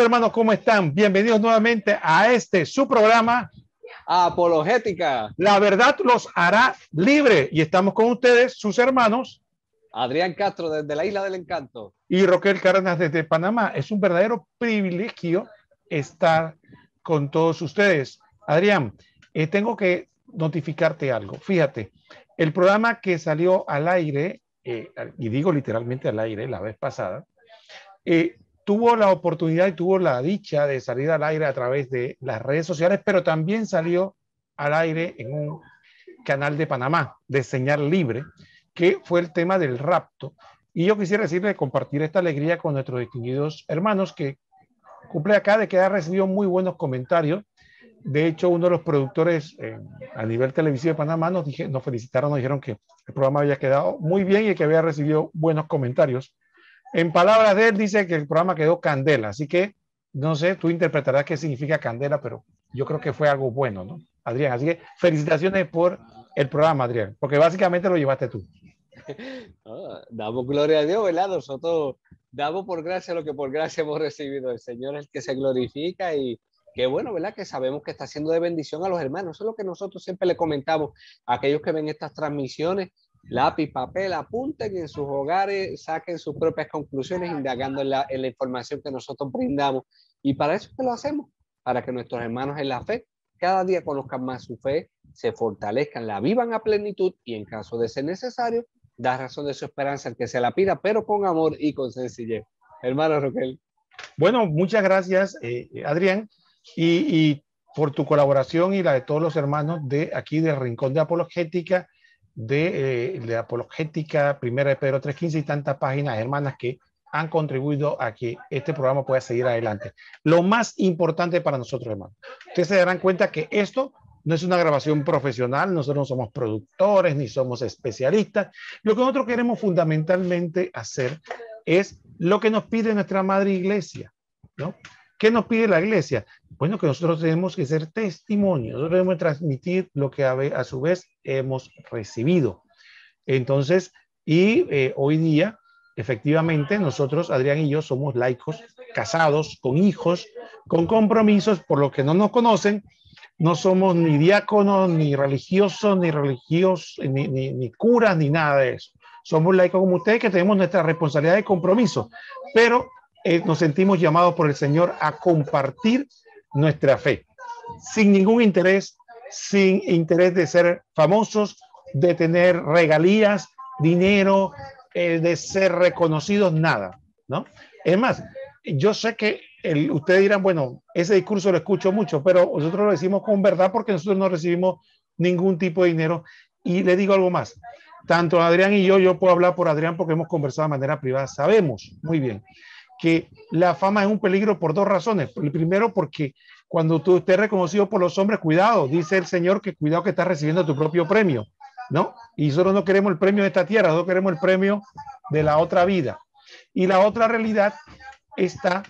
hermanos, ¿cómo están? Bienvenidos nuevamente a su programa Apologética. La verdad los hará libre. Y estamos con ustedes, sus hermanos Adrián Castro desde la Isla del Encanto y Roquel Cárdenas desde Panamá. Es un verdadero privilegio estar con todos ustedes. Adrián, tengo que notificarte algo. Fíjate, el programa que salió al aire, y digo literalmente al aire la vez pasada, tuvo la oportunidad y tuvo la dicha de salir al aire a través de las redes sociales, pero también salió al aire en un canal de Panamá de señal libre, que fue el tema del rapto. Y yo quisiera decirle compartir esta alegría con nuestros distinguidos hermanos que cumple acá de que ha recibido muy buenos comentarios. De hecho, uno de los productores a nivel televisivo de Panamá nos felicitaron, nos dijeron que el programa había quedado muy bien y que había recibido buenos comentarios. En palabras de él, dice que el programa quedó candela. Así que, no sé, tú interpretarás qué significa candela, pero yo creo que fue algo bueno, ¿no, Adrián? Así que felicitaciones por el programa, Adrián, porque básicamente lo llevaste tú. Damos gloria a Dios, ¿verdad? Nosotros damos por gracia lo que por gracia hemos recibido. El Señor es el que se glorifica y qué bueno, ¿verdad? Que sabemos que está haciendo de bendición a los hermanos. Eso es lo que nosotros siempre le comentamos a aquellos que ven estas transmisiones. Lápiz, papel, apunten en sus hogares, saquen sus propias conclusiones, indagando en la información que nosotros brindamos. Y para eso es que lo hacemos, para que nuestros hermanos en la fe cada día conozcan más su fe, se fortalezcan, la vivan a plenitud y en caso de ser necesario, da razón de su esperanza al que se la pida, pero con amor y con sencillez. Hermano Roquel. Bueno, muchas gracias, Adrián, y por tu colaboración y la de todos los hermanos de aquí del Rincón de Apologética, de Apologética, Primera de Pedro 3:15 y tantas páginas hermanas que han contribuido a que este programa pueda seguir adelante. Lo más importante para nosotros, hermanos, ustedes se darán cuenta que esto no es una grabación profesional, nosotros no somos productores ni somos especialistas. Lo que nosotros queremos fundamentalmente hacer es lo que nos pide nuestra madre iglesia, ¿no? ¿Qué nos pide la iglesia? Bueno, que nosotros tenemos que ser testimonios, nosotros debemos transmitir lo que a su vez hemos recibido. Entonces, hoy día, efectivamente, nosotros, Adrián y yo, somos laicos, casados, con hijos, con compromisos, por lo que no nos conocen, no somos ni diáconos, ni religiosos, ni curas, ni nada de eso. Somos laicos como ustedes que tenemos nuestra responsabilidad de compromiso, pero nos sentimos llamados por el Señor a compartir nuestra fe, sin ningún interés, sin interés de ser famosos, de tener regalías, dinero, de ser reconocidos, nada, ¿no? Es más, yo sé que ustedes dirán, bueno, ese discurso lo escucho mucho, pero nosotros lo decimos con verdad porque nosotros no recibimos ningún tipo de dinero. Y le digo algo más, tanto Adrián y yo puedo hablar por Adrián porque hemos conversado de manera privada, sabemos muy bien que la fama es un peligro por dos razones. Primero, porque cuando tú estés reconocido por los hombres, cuidado, dice el Señor que cuidado que estás recibiendo tu propio premio, ¿no? Y nosotros no queremos el premio de esta tierra, nosotros queremos el premio de la otra vida. Y la otra realidad está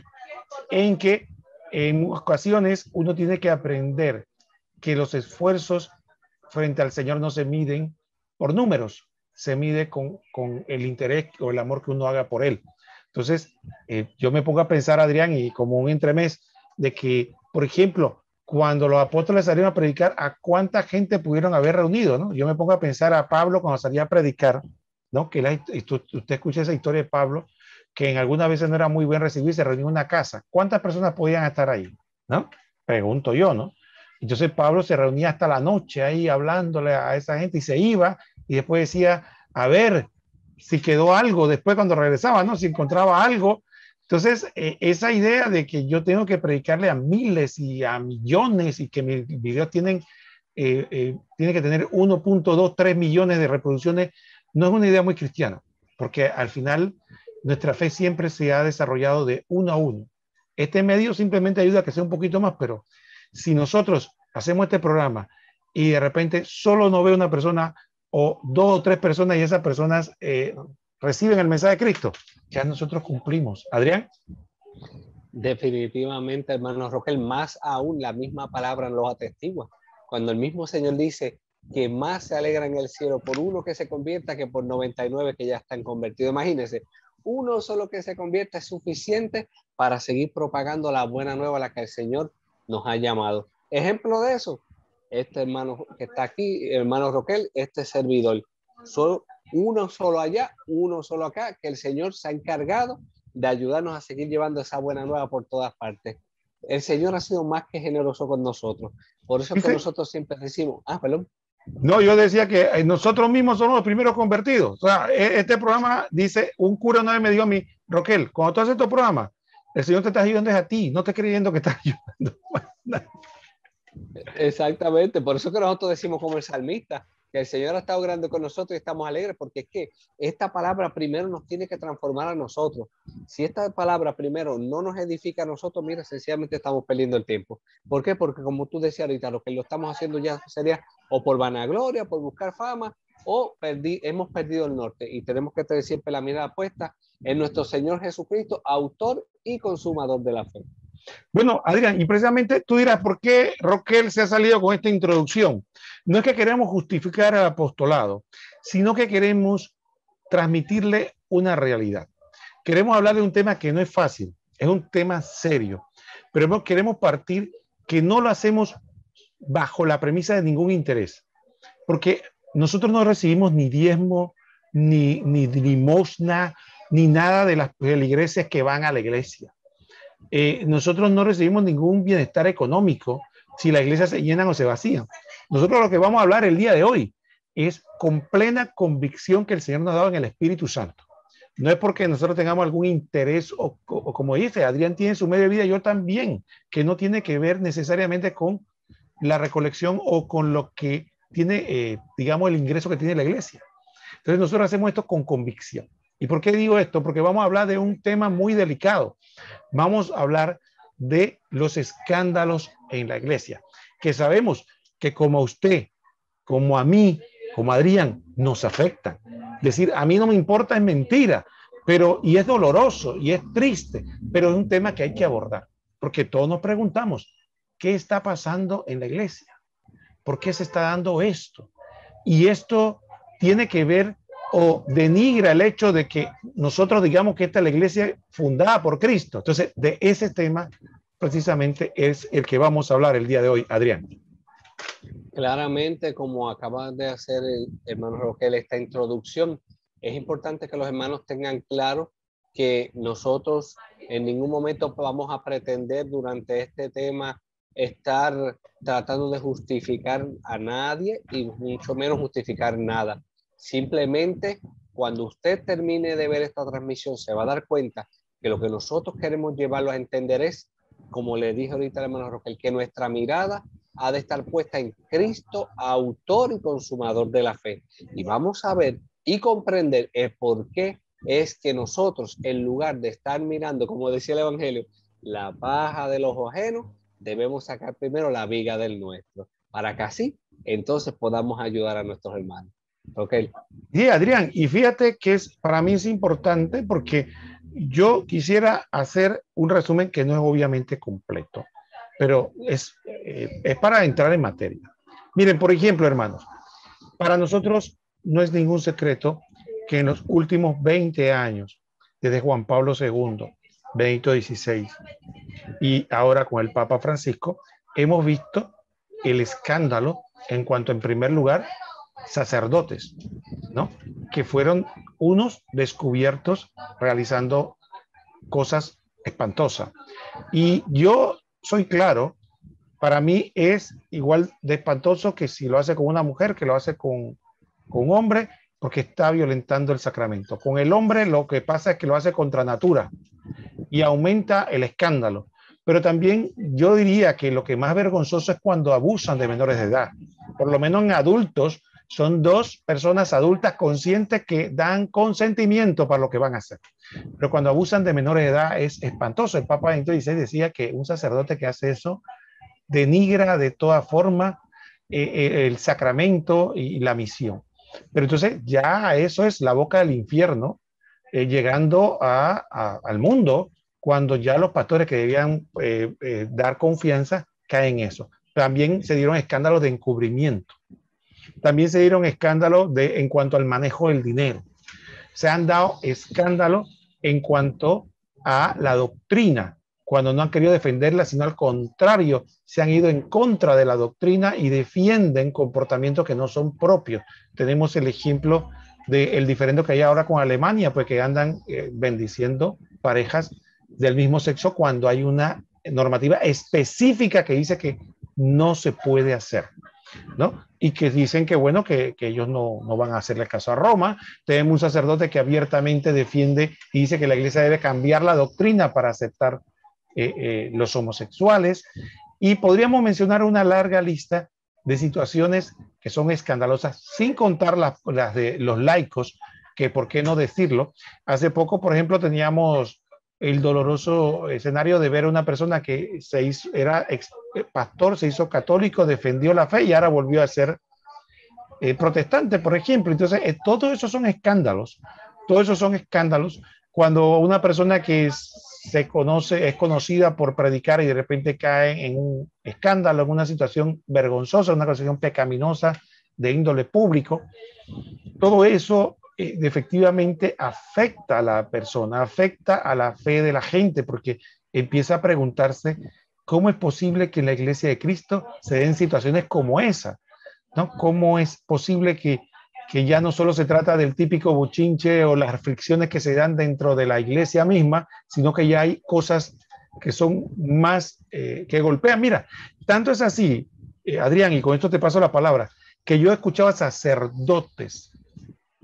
en que en ocasiones uno tiene que aprender que los esfuerzos frente al Señor no se miden por números, se mide con el interés o el amor que uno haga por Él. Entonces, yo me pongo a pensar, Adrián, y como un entremés, de que, por ejemplo, cuando los apóstoles salieron a predicar, ¿a cuánta gente pudieron haber reunido? ¿No? Yo me pongo a pensar a Pablo cuando salía a predicar, ¿no? Que usted escucha esa historia de Pablo, que en algunas veces no era muy bien recibido y se reunió en una casa. ¿Cuántas personas podían estar ahí? ¿No? Pregunto yo, ¿no? Entonces Pablo se reunía hasta la noche ahí hablándole a esa gente y se iba y después decía, a ver si quedó algo después cuando regresaba, ¿no? Si encontraba algo. Entonces, esa idea de que yo tengo que predicarle a miles y a millones y que mis videos tienen que tener 1.2, 3 millones de reproducciones, no es una idea muy cristiana, porque al final nuestra fe siempre se ha desarrollado de uno a uno. Este medio simplemente ayuda a que sea un poquito más, pero si nosotros hacemos este programa y de repente solo nos ve una persona o dos o tres personas y esas personas reciben el mensaje de Cristo, ya nosotros cumplimos. Adrián. Definitivamente, hermano Roquel, más aún la misma palabra nos atestigua. Cuando el mismo Señor dice que más se alegra en el cielo por uno que se convierta que por 99 que ya están convertidos. Imagínense, uno solo que se convierta es suficiente para seguir propagando la buena nueva a la que el Señor nos ha llamado. Ejemplo de eso, este hermano que está aquí, hermano Roquel, este servidor. Solo uno solo allá, uno solo acá, que el Señor se ha encargado de ayudarnos a seguir llevando esa buena nueva por todas partes. El Señor ha sido más que generoso con nosotros. Por eso es que nosotros siempre decimos, perdón. No, yo decía que nosotros mismos somos los primeros convertidos. O sea, este programa dice, un cura una vez me dijo a mí, Roquel, cuando tú haces tu programa, el Señor te está ayudando es a ti, no te creyendo que estás ayudando. Exactamente, por eso que nosotros decimos como el salmista, que el Señor ha estado grande con nosotros y estamos alegres, porque es que esta palabra primero nos tiene que transformar a nosotros. Si esta palabra primero no nos edifica a nosotros, mira, sencillamente estamos perdiendo el tiempo. ¿Por qué? Porque como tú decías ahorita, lo que lo estamos haciendo ya sería o por vanagloria, por buscar fama, o hemos perdido el norte y tenemos que tener siempre la mirada puesta en nuestro Señor Jesucristo, autor y consumador de la fe. Bueno, Adrián, y precisamente tú dirás, ¿por qué Roquel se ha salido con esta introducción? No es que queremos justificar al apostolado, sino que queremos transmitirle una realidad. Queremos hablar de un tema que no es fácil, es un tema serio, pero queremos partir que no lo hacemos bajo la premisa de ningún interés, porque nosotros no recibimos ni diezmo, ni limosna, ni nada de las feligreses que van a la iglesia. Nosotros no recibimos ningún bienestar económico si las iglesias se llenan o se vacían. Nosotros lo que vamos a hablar el día de hoy es con plena convicción que el Señor nos ha dado en el Espíritu Santo. No es porque nosotros tengamos algún interés o como dice, Adrián tiene su medio de vida, yo también, que no tiene que ver necesariamente con la recolección o con lo que tiene, digamos, el ingreso que tiene la iglesia. Entonces nosotros hacemos esto con convicción. ¿Y por qué digo esto? Porque vamos a hablar de un tema muy delicado. Vamos a hablar de los escándalos en la iglesia, que sabemos que como a usted, como a mí, como a Adrián, nos afectan. Decir, a mí no me importa, es mentira, pero, y es doloroso, y es triste, pero es un tema que hay que abordar, porque todos nos preguntamos, ¿qué está pasando en la iglesia? ¿Por qué se está dando esto? Y esto tiene que ver o denigra el hecho de que nosotros digamos que esta es la iglesia fundada por Cristo. Entonces, de ese tema precisamente es el que vamos a hablar el día de hoy, Adrián. Claramente, como acaba de hacer el hermano Roquel esta introducción, es importante que los hermanos tengan claro que nosotros en ningún momento vamos a pretender durante este tema estar tratando de justificar a nadie y mucho menos justificar nada. Simplemente, cuando usted termine de ver esta transmisión, se va a dar cuenta que lo que nosotros queremos llevarlo a entender es, como le dije ahorita al hermano Roquel, que nuestra mirada ha de estar puesta en Cristo, autor y consumador de la fe. Y vamos a ver y comprender el por qué es que nosotros, en lugar de estar mirando, como decía el Evangelio, la paja de los ajenos, debemos sacar primero la viga del nuestro, para que así entonces podamos ayudar a nuestros hermanos. Okay. Sí, Adrián, y fíjate que para mí es importante porque yo quisiera hacer un resumen que no es obviamente completo, pero es para entrar en materia. Miren, por ejemplo, hermanos, para nosotros no es ningún secreto que en los últimos 20 años, desde Juan Pablo II, Benito XVI y ahora con el Papa Francisco, hemos visto el escándalo en cuanto, en primer lugar, sacerdotes, ¿no? Que fueron unos descubiertos realizando cosas espantosas. Y yo soy claro, para mí es igual de espantoso que si lo hace con una mujer, que lo hace con un hombre, porque está violentando el sacramento. Con el hombre lo que pasa es que lo hace contra natura y aumenta el escándalo. Pero también yo diría que lo que más vergonzoso es cuando abusan de menores de edad. Por lo menos en adultos, son dos personas adultas conscientes que dan consentimiento para lo que van a hacer. Pero cuando abusan de menores de edad es espantoso. El Papa Benito XVI decía que un sacerdote que hace eso denigra de toda forma el sacramento y la misión. Pero entonces ya eso es la boca del infierno, llegando al mundo, cuando ya los pastores que debían dar confianza caen en eso. También se dieron escándalos de encubrimiento. También se dieron escándalos en cuanto al manejo del dinero. Se han dado escándalos en cuanto a la doctrina, cuando no han querido defenderla, sino al contrario, se han ido en contra de la doctrina y defienden comportamientos que no son propios. Tenemos el ejemplo del diferendo que hay ahora con Alemania, pues que andan bendiciendo parejas del mismo sexo cuando hay una normativa específica que dice que no se puede hacer, ¿no? Y que dicen que bueno, que ellos no van a hacerle caso a Roma. Tenemos un sacerdote que abiertamente defiende y dice que la iglesia debe cambiar la doctrina para aceptar los homosexuales, y podríamos mencionar una larga lista de situaciones que son escandalosas, sin contar las de los laicos, que por qué no decirlo. Hace poco, por ejemplo, teníamos el doloroso escenario de ver a una persona que era pastor, se hizo católico, defendió la fe y ahora volvió a ser protestante, por ejemplo. Entonces, todo eso son escándalos. Todos esos son escándalos cuando una persona que es conocida por predicar y de repente cae en un escándalo, en una situación vergonzosa, una situación pecaminosa de índole público. Todo eso efectivamente afecta a la persona, afecta a la fe de la gente, porque empieza a preguntarse cómo es posible que en la iglesia de Cristo se den situaciones como esa, ¿no? ¿Cómo es posible que ya no solo se trata del típico bochinche o las fricciones que se dan dentro de la iglesia misma, sino que ya hay cosas que son más, que golpean? Mira, tanto es así, Adrián, y con esto te paso la palabra, que yo he escuchado a sacerdotes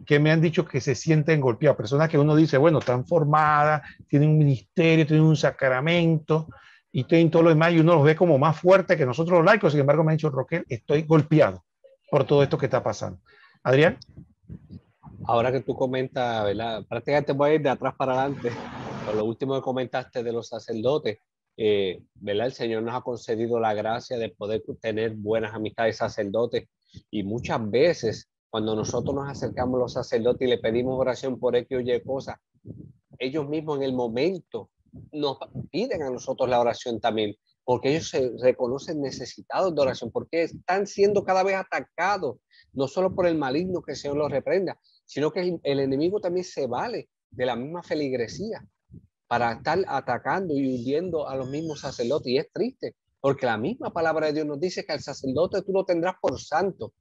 que me han dicho que se sienten golpeados, personas que uno dice, bueno, están formadas, tienen un ministerio, tienen un sacramento y tienen todo lo demás, y uno los ve como más fuertes que nosotros los laicos. Sin embargo, me han dicho, Roquel, estoy golpeado por todo esto que está pasando. Adrián. Ahora que tú comentas, ¿verdad? Prácticamente voy a ir de atrás para adelante. Con lo último que comentaste de los sacerdotes, ¿verdad? El Señor nos ha concedido la gracia de poder tener buenas amistades sacerdotes, y muchas veces cuando nosotros nos acercamos a los sacerdotes y le pedimos oración por X o Y cosas, ellos mismos en el momento nos piden a nosotros la oración también, porque ellos se reconocen necesitados de oración, porque están siendo cada vez atacados, no solo por el maligno, que el Señor los reprenda, sino que el enemigo también se vale de la misma feligresía para estar atacando y hundiendo a los mismos sacerdotes. Y es triste, porque la misma palabra de Dios nos dice que al sacerdote tú lo tendrás por santo.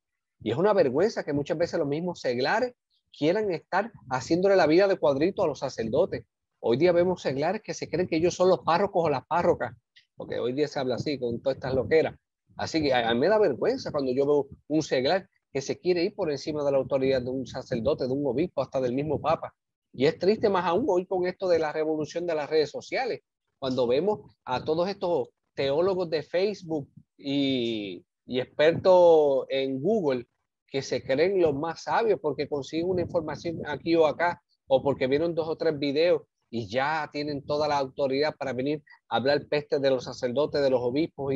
Y es una vergüenza que muchas veces los mismos seglares quieran estar haciéndole la vida de cuadrito a los sacerdotes. Hoy día vemos seglares que se creen que ellos son los párrocos o las párrocas, porque hoy día se habla así, con todas estas loqueras. Así que a mí me da vergüenza cuando yo veo un seglar que se quiere ir por encima de la autoridad de un sacerdote, de un obispo, hasta del mismo papa. Y es triste más aún hoy con esto de la revolución de las redes sociales, cuando vemos a todos estos teólogos de Facebook y expertos en Google que se creen los más sabios porque consiguen una información aquí o acá, o porque vieron 2 o 3 videos y ya tienen toda la autoridad para venir a hablar peste de los sacerdotes, de los obispos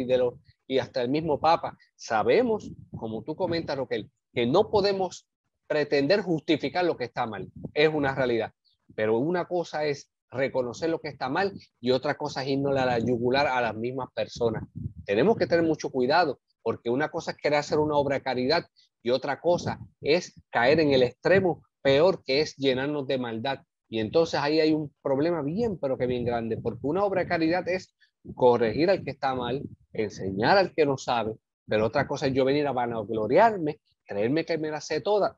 y hasta el mismo papa. Sabemos, como tú comentas, Roquel, que no podemos pretender justificar lo que está mal. Es una realidad. Pero una cosa es reconocer lo que está mal y otra cosa es irnos a la yugular a las mismas personas. Tenemos que tener mucho cuidado, porque una cosa es querer hacer una obra de caridad y otra cosa es caer en el extremo peor, que es llenarnos de maldad. Y entonces ahí hay un problema bien, pero que bien grande, porque una obra de caridad es corregir al que está mal, enseñar al que no sabe, pero otra cosa es yo venir a vanagloriarme, creerme que me la sé toda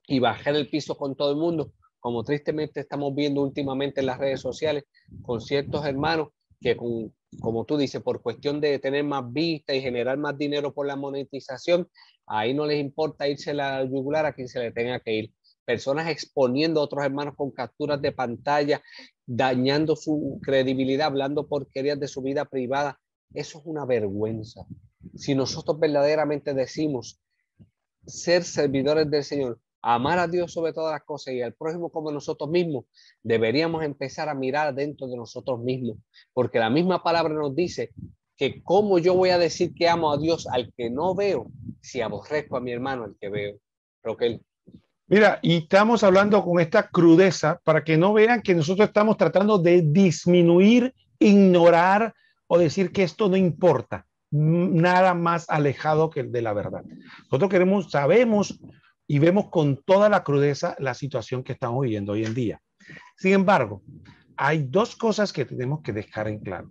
y bajar el piso con todo el mundo, como tristemente estamos viendo últimamente en las redes sociales con ciertos hermanos que, como tú dices, por cuestión de tener más vistas y generar más dinero por la monetización, ahí no les importa irse a la yugular a quien se le tenga que ir. Personas exponiendo a otros hermanos con capturas de pantalla, dañando su credibilidad, hablando porquerías de su vida privada. Eso es una vergüenza. Si nosotros verdaderamente decimos ser servidores del Señor, amar a Dios sobre todas las cosas y al prójimo como nosotros mismos, deberíamos empezar a mirar dentro de nosotros mismos, porque la misma palabra nos dice que cómo yo voy a decir que amo a Dios al que no veo si aborrezco a mi hermano al que veo. Roquel. Mira, y estamos hablando con esta crudeza para que no vean que nosotros estamos tratando de disminuir, ignorar o decir que esto no importa. Nada más alejado que de la verdad. Nosotros sabemos y vemos con toda la crudeza la situación que estamos viviendo hoy en día. Sin embargo, hay dos cosas que tenemos que dejar en claro.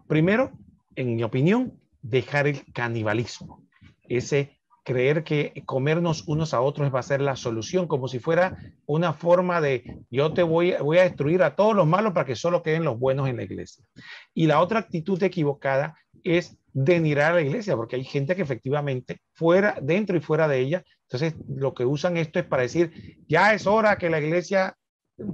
Primero, en mi opinión, dejar el canibalismo. Ese creer que comernos unos a otros va a ser la solución, como si fuera una forma de yo te voy a destruir a todos los malos para que solo queden los buenos en la iglesia. Y la otra actitud equivocada es denigrar a la iglesia, porque hay gente que efectivamente fuera, dentro y fuera de ella, entonces lo que usan esto es para decir, ya es hora que la iglesia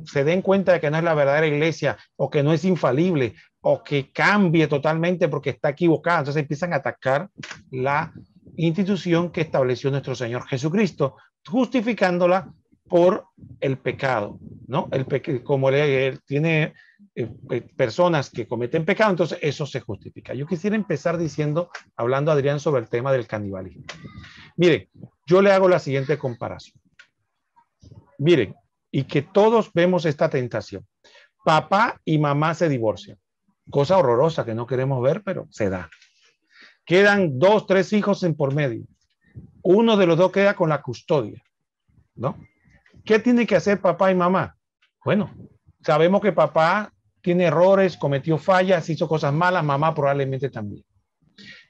se den cuenta de que no es la verdadera iglesia o que no es infalible o que cambie totalmente porque está equivocada. Entonces empiezan a atacar la institución que estableció nuestro Señor Jesucristo, justificándola por el pecado, ¿no? Como él tiene personas que cometen pecado, entonces eso se justifica. Yo quisiera empezar diciendo, hablando Adrián sobre el tema del canibalismo. Miren, yo le hago la siguiente comparación. Miren, y que todos vemos esta tentación. Papá y mamá se divorcian. Cosa horrorosa que no queremos ver, pero se da. Quedan 2, 3 hijos en por medio. Uno de los dos queda con la custodia, ¿no? ¿Qué tiene que hacer papá y mamá? Bueno, sabemos que papá tiene errores, cometió fallas, hizo cosas malas, mamá probablemente también.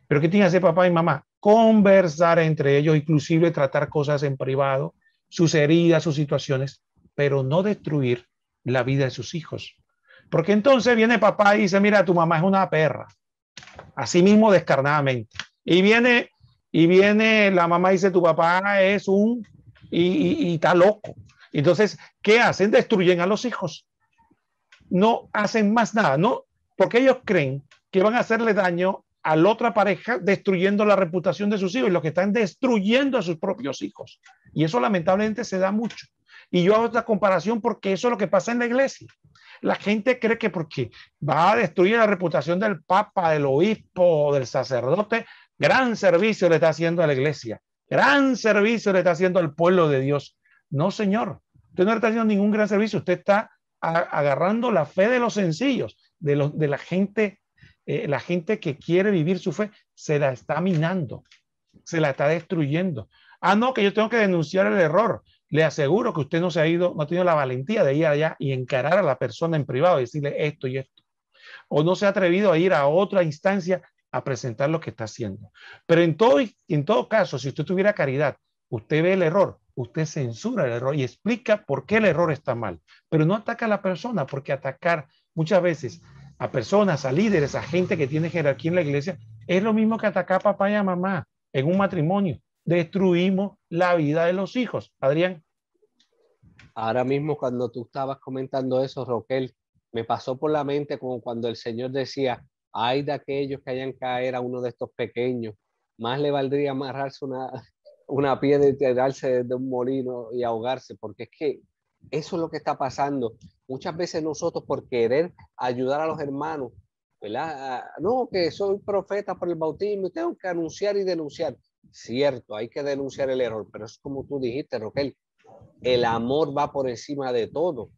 Pero ¿qué tiene que hacer papá y mamá? Conversar entre ellos, inclusive tratar cosas en privado, sus heridas, sus situaciones, pero no destruir la vida de sus hijos. Porque entonces viene papá y dice, mira, tu mamá es una perra, así mismo descarnadamente. Y viene la mamá y dice, tu papá es y está loco. Entonces, ¿qué hacen? Destruyen a los hijos. No hacen más nada, ¿no? Porque ellos creen que van a hacerle daño a la otra pareja destruyendo la reputación de sus hijos y lo que están destruyendo a sus propios hijos. Y eso lamentablemente se da mucho. Y yo hago esta comparación porque eso es lo que pasa en la iglesia. La gente cree que porque va a destruir la reputación del papa, del obispo, del sacerdote, gran servicio le está haciendo a la iglesia, gran servicio le está haciendo al pueblo de Dios. No, señor, usted no le está haciendo ningún gran servicio, usted está agarrando la fe de los sencillos, de la gente que quiere vivir su fe, se la está minando, se la está destruyendo. Ah, no, que yo tengo que denunciar el error. Le aseguro que usted no se ha ido, no ha tenido la valentía de ir allá y encarar a la persona en privado y decirle esto y esto. O no se ha atrevido a ir a otra instancia a presentar lo que está haciendo. Pero en todo caso, si usted tuviera caridad, usted ve el error, usted censura el error y explica por qué el error está mal. Pero no ataca a la persona, porque atacar muchas veces a personas, a líderes, a gente que tiene jerarquía en la iglesia, es lo mismo que atacar a papá y a mamá en un matrimonio. Destruimos la vida de los hijos. Adrián. Ahora mismo cuando tú estabas comentando eso, Roquel, me pasó por la mente como cuando el Señor decía, ay de aquellos que hayan caer a uno de estos pequeños, más le valdría amarrarse una piedra y tirarse de un molino y ahogarse, porque es que eso es lo que está pasando. Muchas veces nosotros por querer ayudar a los hermanos, ¿verdad? No, que soy profeta por el bautismo y tengo que anunciar y denunciar. Cierto, hay que denunciar el error, pero es como tú dijiste, Roquel, el amor va por encima de todo.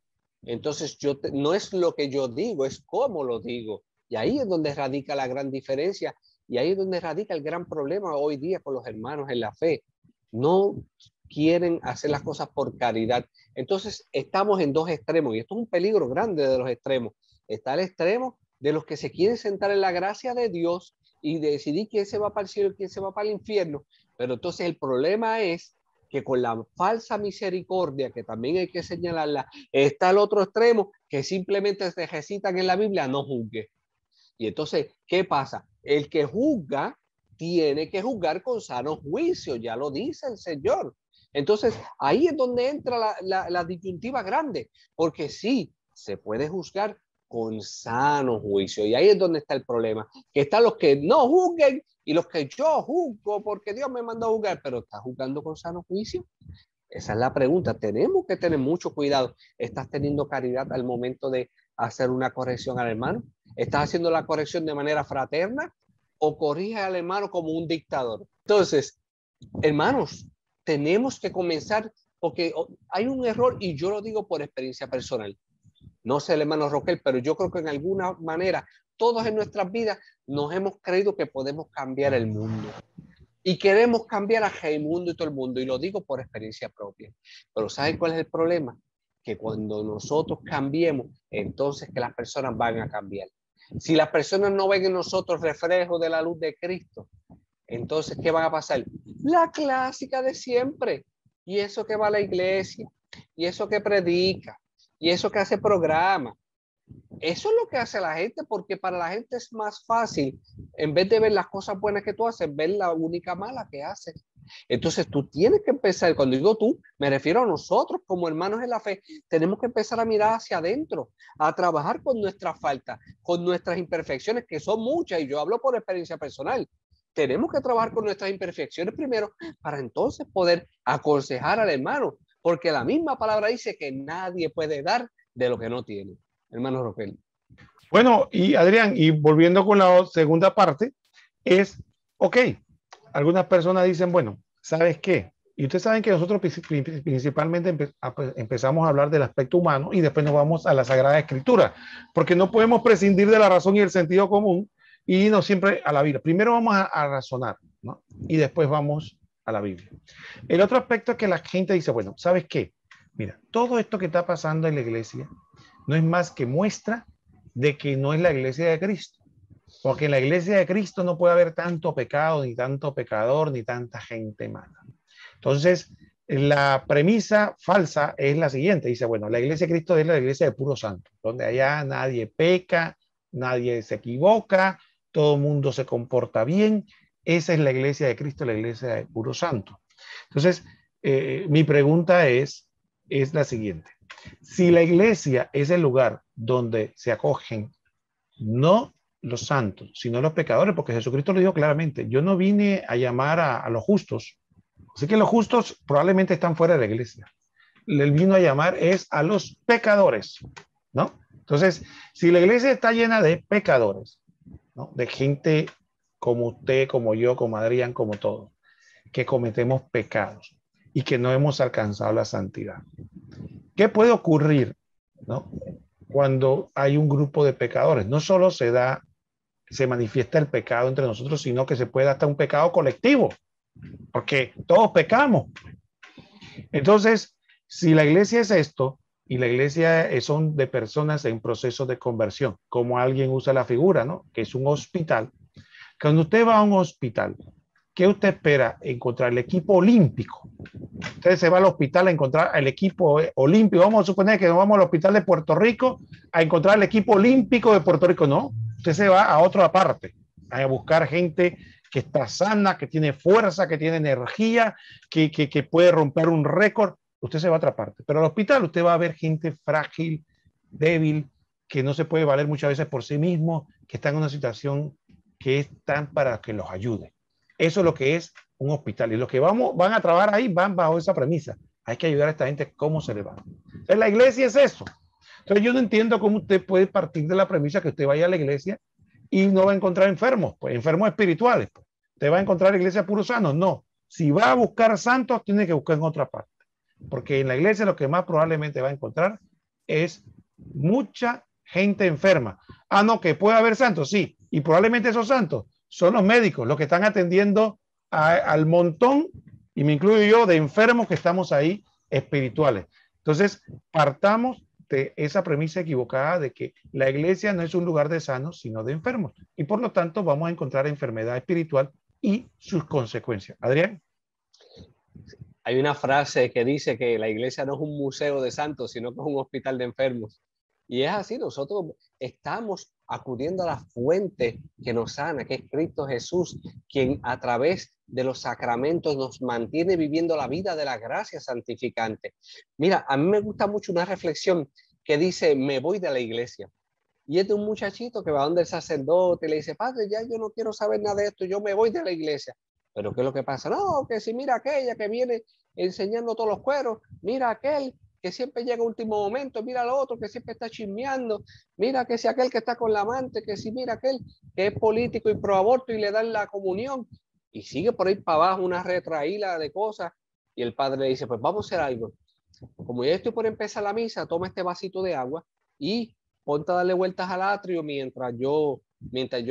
Entonces, no es lo que yo digo, es cómo lo digo. Y ahí es donde radica la gran diferencia y ahí es donde radica el gran problema hoy día con los hermanos en la fe. No quieren hacer las cosas por caridad. Entonces, estamos en dos extremos y esto es un peligro grande de los extremos. Está el extremo de los que se quieren sentar en la gracia de Dios y decidir quién se va para el cielo y quién se va para el infierno. Pero entonces el problema es que con la falsa misericordia, que también hay que señalarla, está el otro extremo, que simplemente se recitan en la Biblia, no juzgue. Y entonces, ¿qué pasa? El que juzga tiene que juzgar con sano juicio, ya lo dice el Señor. Entonces, ahí es donde entra la disyuntiva grande, porque sí, se puede juzgar con sano juicio. Y ahí es donde está el problema, que están los que no juzguen y los que yo juzgo porque Dios me mandó a juzgar, pero ¿estás juzgando con sano juicio? Esa es la pregunta. Tenemos que tener mucho cuidado. ¿Estás teniendo caridad al momento de hacer una corrección al hermano? ¿Estás haciendo la corrección de manera fraterna o corriges al hermano como un dictador? Entonces, hermanos, tenemos que comenzar porque hay un error y yo lo digo por experiencia personal. No sé el hermano Roquel, pero yo creo que en alguna manera todos en nuestras vidas nos hemos creído que podemos cambiar el mundo. Y queremos cambiar a Raimundo y todo el mundo, y lo digo por experiencia propia. Pero ¿saben cuál es el problema? que cuando nosotros cambiemos, entonces que las personas van a cambiar. Si las personas no ven en nosotros reflejo de la luz de Cristo, entonces, ¿qué va a pasar? La clásica de siempre. Y eso que va a la iglesia, y eso que predica, y eso que hace programa. Eso es lo que hace la gente, porque para la gente es más fácil, en vez de ver las cosas buenas que tú haces, ver la única mala que haces. Entonces tú tienes que empezar, cuando digo tú, me refiero a nosotros como hermanos en la fe, tenemos que empezar a mirar hacia adentro, a trabajar con nuestras faltas, con nuestras imperfecciones, que son muchas, y yo hablo por experiencia personal. Tenemos que trabajar con nuestras imperfecciones primero para entonces poder aconsejar al hermano, porque la misma palabra dice que nadie puede dar de lo que no tiene. Hermano Rogelio. Bueno, y Adrián, y volviendo con la segunda parte, es, ok, algunas personas dicen, bueno, ¿sabes qué? Y ustedes saben que nosotros principalmente empezamos a hablar del aspecto humano y después nos vamos a la Sagrada Escritura, porque no podemos prescindir de la razón y el sentido común y no siempre a la Biblia. Primero vamos a razonar, ¿no? Y después vamos a la Biblia. El otro aspecto es que la gente dice, bueno, ¿sabes qué? Mira, todo esto que está pasando en la iglesia no es más que muestra de que no es la iglesia de Cristo. Porque en la iglesia de Cristo no puede haber tanto pecado, ni tanto pecador, ni tanta gente mala. Entonces, la premisa falsa es la siguiente. Dice, bueno, la iglesia de Cristo es la iglesia de puro santo, donde allá nadie peca, nadie se equivoca, todo el mundo se comporta bien. Esa es la iglesia de Cristo, la iglesia de puro santo. Entonces, mi pregunta es la siguiente. Si la iglesia es el lugar donde se acogen no los santos, sino los pecadores, porque Jesucristo lo dijo claramente, yo no vine a llamar a los justos, así que los justos probablemente están fuera de la iglesia. Él vino a llamar es a los pecadores, ¿no? Entonces, si la iglesia está llena de pecadores, ¿no? De gente como usted, como yo, como Adrián, como todos, que cometemos pecados y que no hemos alcanzado la santidad. ¿Qué puede ocurrir, ¿no? Cuando hay un grupo de pecadores? No solo se manifiesta el pecado entre nosotros, sino que se puede hasta un pecado colectivo, porque todos pecamos. Entonces, si la iglesia es esto, y la iglesia son de personas en proceso de conversión, como alguien usa la figura, ¿no? Que es un hospital. Cuando usted va a un hospital, ¿qué usted espera? Encontrar el equipo olímpico. Usted se va al hospital a encontrar el equipo olímpico. Vamos a suponer que nos vamos al hospital de Puerto Rico a encontrar el equipo olímpico de Puerto Rico. No, usted se va a otra parte a buscar gente que está sana, que tiene fuerza, que tiene energía, que puede romper un récord. Usted se va a otra parte. Pero al hospital usted va a ver gente frágil, débil, que no se puede valer muchas veces por sí mismo, que está en una situación que es tan para que los ayude. Eso es lo que es un hospital. Y los que van a trabajar ahí van bajo esa premisa. Hay que ayudar a esta gente cómo se le va. Entonces, la iglesia es eso. Entonces, yo no entiendo cómo usted puede partir de la premisa que usted vaya a la iglesia y no va a encontrar enfermos, pues enfermos espirituales. Pues. ¿Usted va a encontrar iglesia puros sanos? No. Si va a buscar santos, tiene que buscar en otra parte. Porque en la iglesia lo que más probablemente va a encontrar es mucha gente enferma. Ah, no, que puede haber santos, sí. Y probablemente esos santos son los médicos, los que están atendiendo al montón, y me incluyo yo, de enfermos que estamos ahí espirituales. Entonces, partamos de esa premisa equivocada de que la iglesia no es un lugar de sanos, sino de enfermos. Y por lo tanto, vamos a encontrar enfermedad espiritual y sus consecuencias. Adrián. Hay una frase que dice que la iglesia no es un museo de santos, sino que es un hospital de enfermos. Y es así, nosotros estamos acudiendo a la fuente que nos sana, que es Cristo Jesús, quien a través de los sacramentos nos mantiene viviendo la vida de la gracia santificante. Mira, a mí me gusta mucho una reflexión que dice, me voy de la iglesia. Y es de un muchachito que va donde el sacerdote y le dice, padre, ya yo no quiero saber nada de esto, yo me voy de la iglesia. Pero ¿qué es lo que pasa? No, que si mira aquella que viene enseñando todos los cueros, mira aquel que siempre llega a último momento, mira al otro que siempre está chismeando, mira que si aquel que está con la amante, que si mira aquel que es político y pro aborto y le dan la comunión, y sigue por ahí para abajo una retraída de cosas, y el padre le dice, pues vamos a hacer algo. Como ya estoy por empezar la misa, toma este vasito de agua y ponte a darle vueltas al atrio mientras yo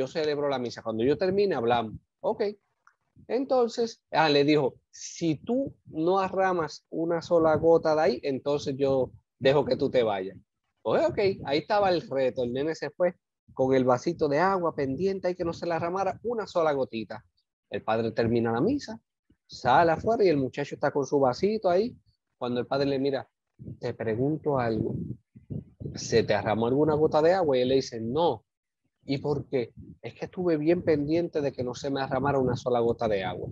celebro la misa. Cuando yo termine, hablamos. Ok. Entonces, le dijo, si tú no arramas una sola gota de ahí, entonces yo dejo que tú te vayas. Pues ok, ahí estaba el reto. El nene se fue con el vasito de agua pendiente y que no se le derramara una sola gotita. El padre termina la misa, sale afuera y el muchacho está con su vasito ahí. Cuando el padre le mira, te pregunto algo, ¿se te derramó alguna gota de agua? Y él le dice, no. ¿Y por qué? Es que estuve bien pendiente de que no se me derramara una sola gota de agua.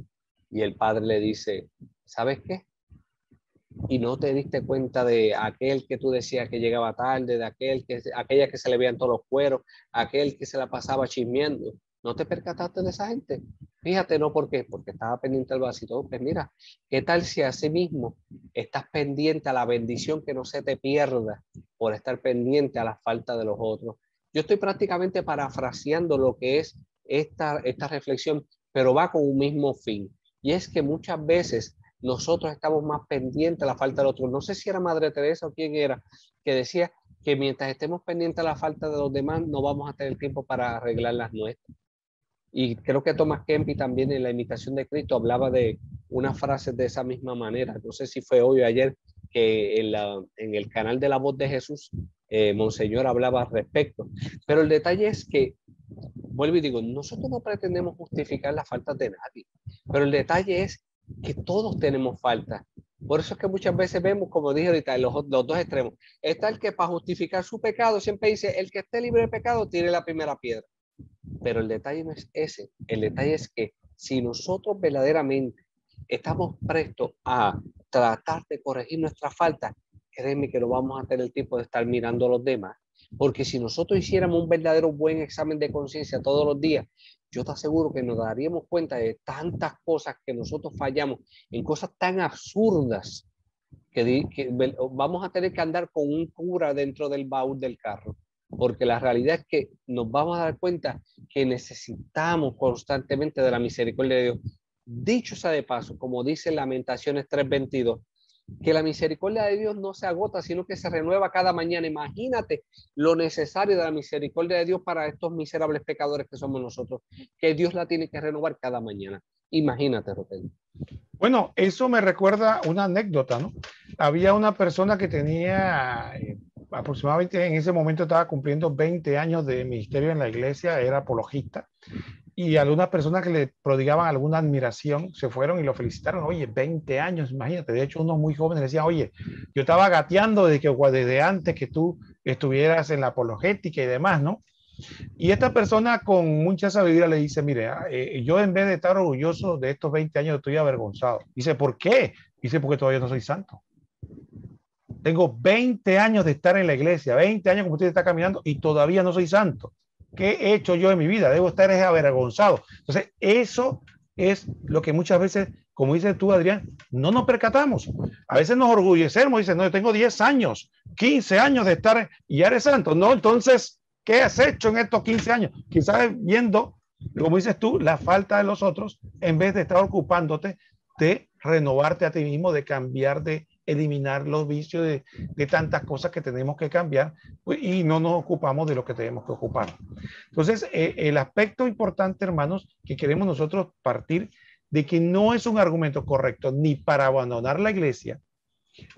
Y el padre le dice, ¿sabes qué? Y no te diste cuenta de aquel que tú decías que llegaba tarde, de aquella que se le veían todos los cueros, aquel que se la pasaba chismeando. ¿No te percataste de esa gente? Fíjate, ¿no? ¿Por qué? Porque estaba pendiente del vasito. Pues mira, ¿qué tal si así mismo estás pendiente a la bendición que no se te pierda por estar pendiente a la falta de los otros? Yo estoy prácticamente parafraseando lo que es esta reflexión, pero va con un mismo fin. Y es que muchas veces nosotros estamos más pendientes a la falta del otro. No sé si era Madre Teresa o quién era, que decía que mientras estemos pendientes a la falta de los demás, no vamos a tener tiempo para arreglar las nuestras. Y creo que Thomas Kempis también en la imitación de Cristo hablaba de unas frases de esa misma manera. No sé si fue hoy o ayer que en el canal de La Voz de Jesús, Monseñor hablaba al respecto. Pero el detalle es que, vuelvo y digo, nosotros no pretendemos justificar las faltas de nadie, pero el detalle es que todos tenemos faltas. Por eso es que muchas veces vemos, como dije ahorita, los dos extremos. Está el que para justificar su pecado siempre dice, el que esté libre de pecado tire la primera piedra. Pero el detalle no es ese. El detalle es que si nosotros verdaderamente estamos prestos a tratar de corregir nuestra falta, créeme que no vamos a tener el tiempo de estar mirando a los demás. Porque si nosotros hiciéramos un verdadero buen examen de conciencia todos los días, yo te aseguro que nos daríamos cuenta de tantas cosas que nosotros fallamos, en cosas tan absurdas, que vamos a tener que andar con un cura dentro del baúl del carro. Porque la realidad es que nos vamos a dar cuenta que necesitamos constantemente de la misericordia de Dios. Dicho sea de paso, como dice Lamentaciones 3:22, que la misericordia de Dios no se agota, sino que se renueva cada mañana. Imagínate lo necesario de la misericordia de Dios para estos miserables pecadores que somos nosotros, que Dios la tiene que renovar cada mañana. Imagínate, Rogelio. Bueno, eso me recuerda una anécdota, ¿no? Había una persona que tenía aproximadamente en ese momento estaba cumpliendo 20 años de ministerio en la iglesia, era apologista, y algunas personas que le prodigaban alguna admiración se fueron y lo felicitaron. Oye, 20 años, imagínate. De hecho, unos muy jóvenes le decían, oye, yo estaba gateando desde antes que tú estuvieras en la apologética y demás, ¿no? Y esta persona con mucha sabiduría le dice, mire, yo en vez de estar orgulloso de estos 20 años estoy avergonzado. Dice, ¿por qué? Dice, porque todavía no soy santo. Tengo 20 años de estar en la iglesia, 20 años como usted está caminando y todavía no soy santo. ¿Qué he hecho yo en mi vida? Debo estar avergonzado. Entonces, eso es lo que muchas veces, como dices tú, Adrián, no nos percatamos. A veces nos orgullecemos y dicen, no, yo tengo 10 años, 15 años de estar y ya eres santo. No, entonces, ¿qué has hecho en estos 15 años? Quizás viendo, como dices tú, la falta de los otros, en vez de estar ocupándote de renovarte a ti mismo, de cambiar, de eliminar los vicios de tantas cosas que tenemos que cambiar, pues, y no nos ocupamos de lo que tenemos que ocupar. Entonces, el aspecto importante, hermanos, que queremos nosotros partir de que no es un argumento correcto ni para abandonar la iglesia,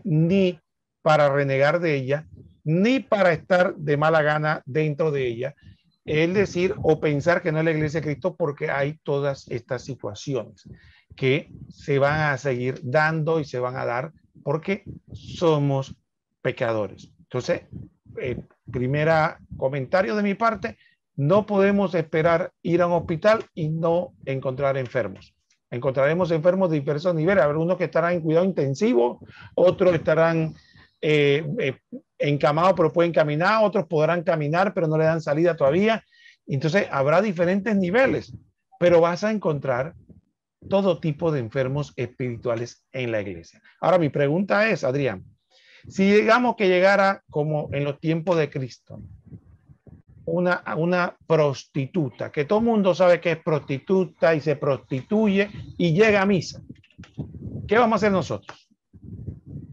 ni para renegar de ella, ni para estar de mala gana dentro de ella, es decir, o pensar que no es la iglesia de Cristo, porque hay todas estas situaciones que se van a seguir dando y se van a dar porque somos pecadores. Entonces, primera comentario de mi parte, no podemos esperar ir a un hospital y no encontrar enfermos. Encontraremos enfermos de diversos niveles. Habrá unos que estarán en cuidado intensivo, otros estarán encamados pero pueden caminar, otros podrán caminar pero no le dan salida todavía. Entonces habrá diferentes niveles, pero vas a encontrar todo tipo de enfermos espirituales en la iglesia. Ahora mi pregunta es, Adrián, si digamos que llegara como en los tiempos de Cristo, una prostituta, que todo el mundo sabe que es prostituta y se prostituye y llega a misa, ¿qué vamos a hacer nosotros?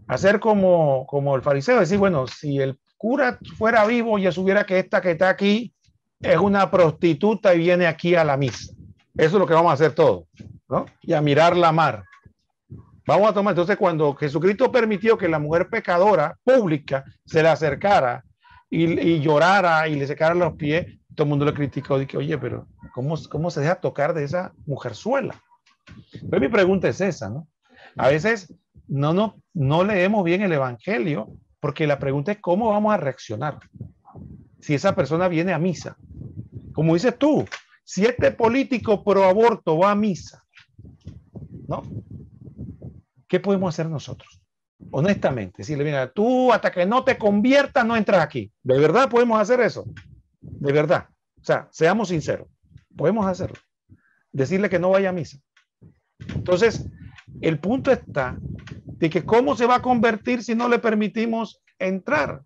Hacer como el fariseo, decir, bueno, si el cura fuera vivo y supiera que esta que está aquí es una prostituta y viene aquí a la misa. Eso es lo que vamos a hacer todos, ¿no? Y a mirar la mar. Vamos a tomar, entonces cuando Jesucristo permitió que la mujer pecadora pública se le acercara y llorara y le secara los pies, todo el mundo le criticó, dije, oye, pero ¿cómo se deja tocar de esa mujerzuela? Pero mi pregunta es esa, ¿no? A veces no leemos bien el evangelio porque la pregunta es cómo vamos a reaccionar si esa persona viene a misa. Como dices tú, si este político pro aborto va a misa, ¿no? ¿Qué podemos hacer nosotros? Honestamente, decirle, mira, tú hasta que no te conviertas no entras aquí. ¿De verdad podemos hacer eso? De verdad. O sea, seamos sinceros. Podemos hacerlo. Decirle que no vaya a misa. Entonces, el punto está de que cómo se va a convertir si no le permitimos entrar.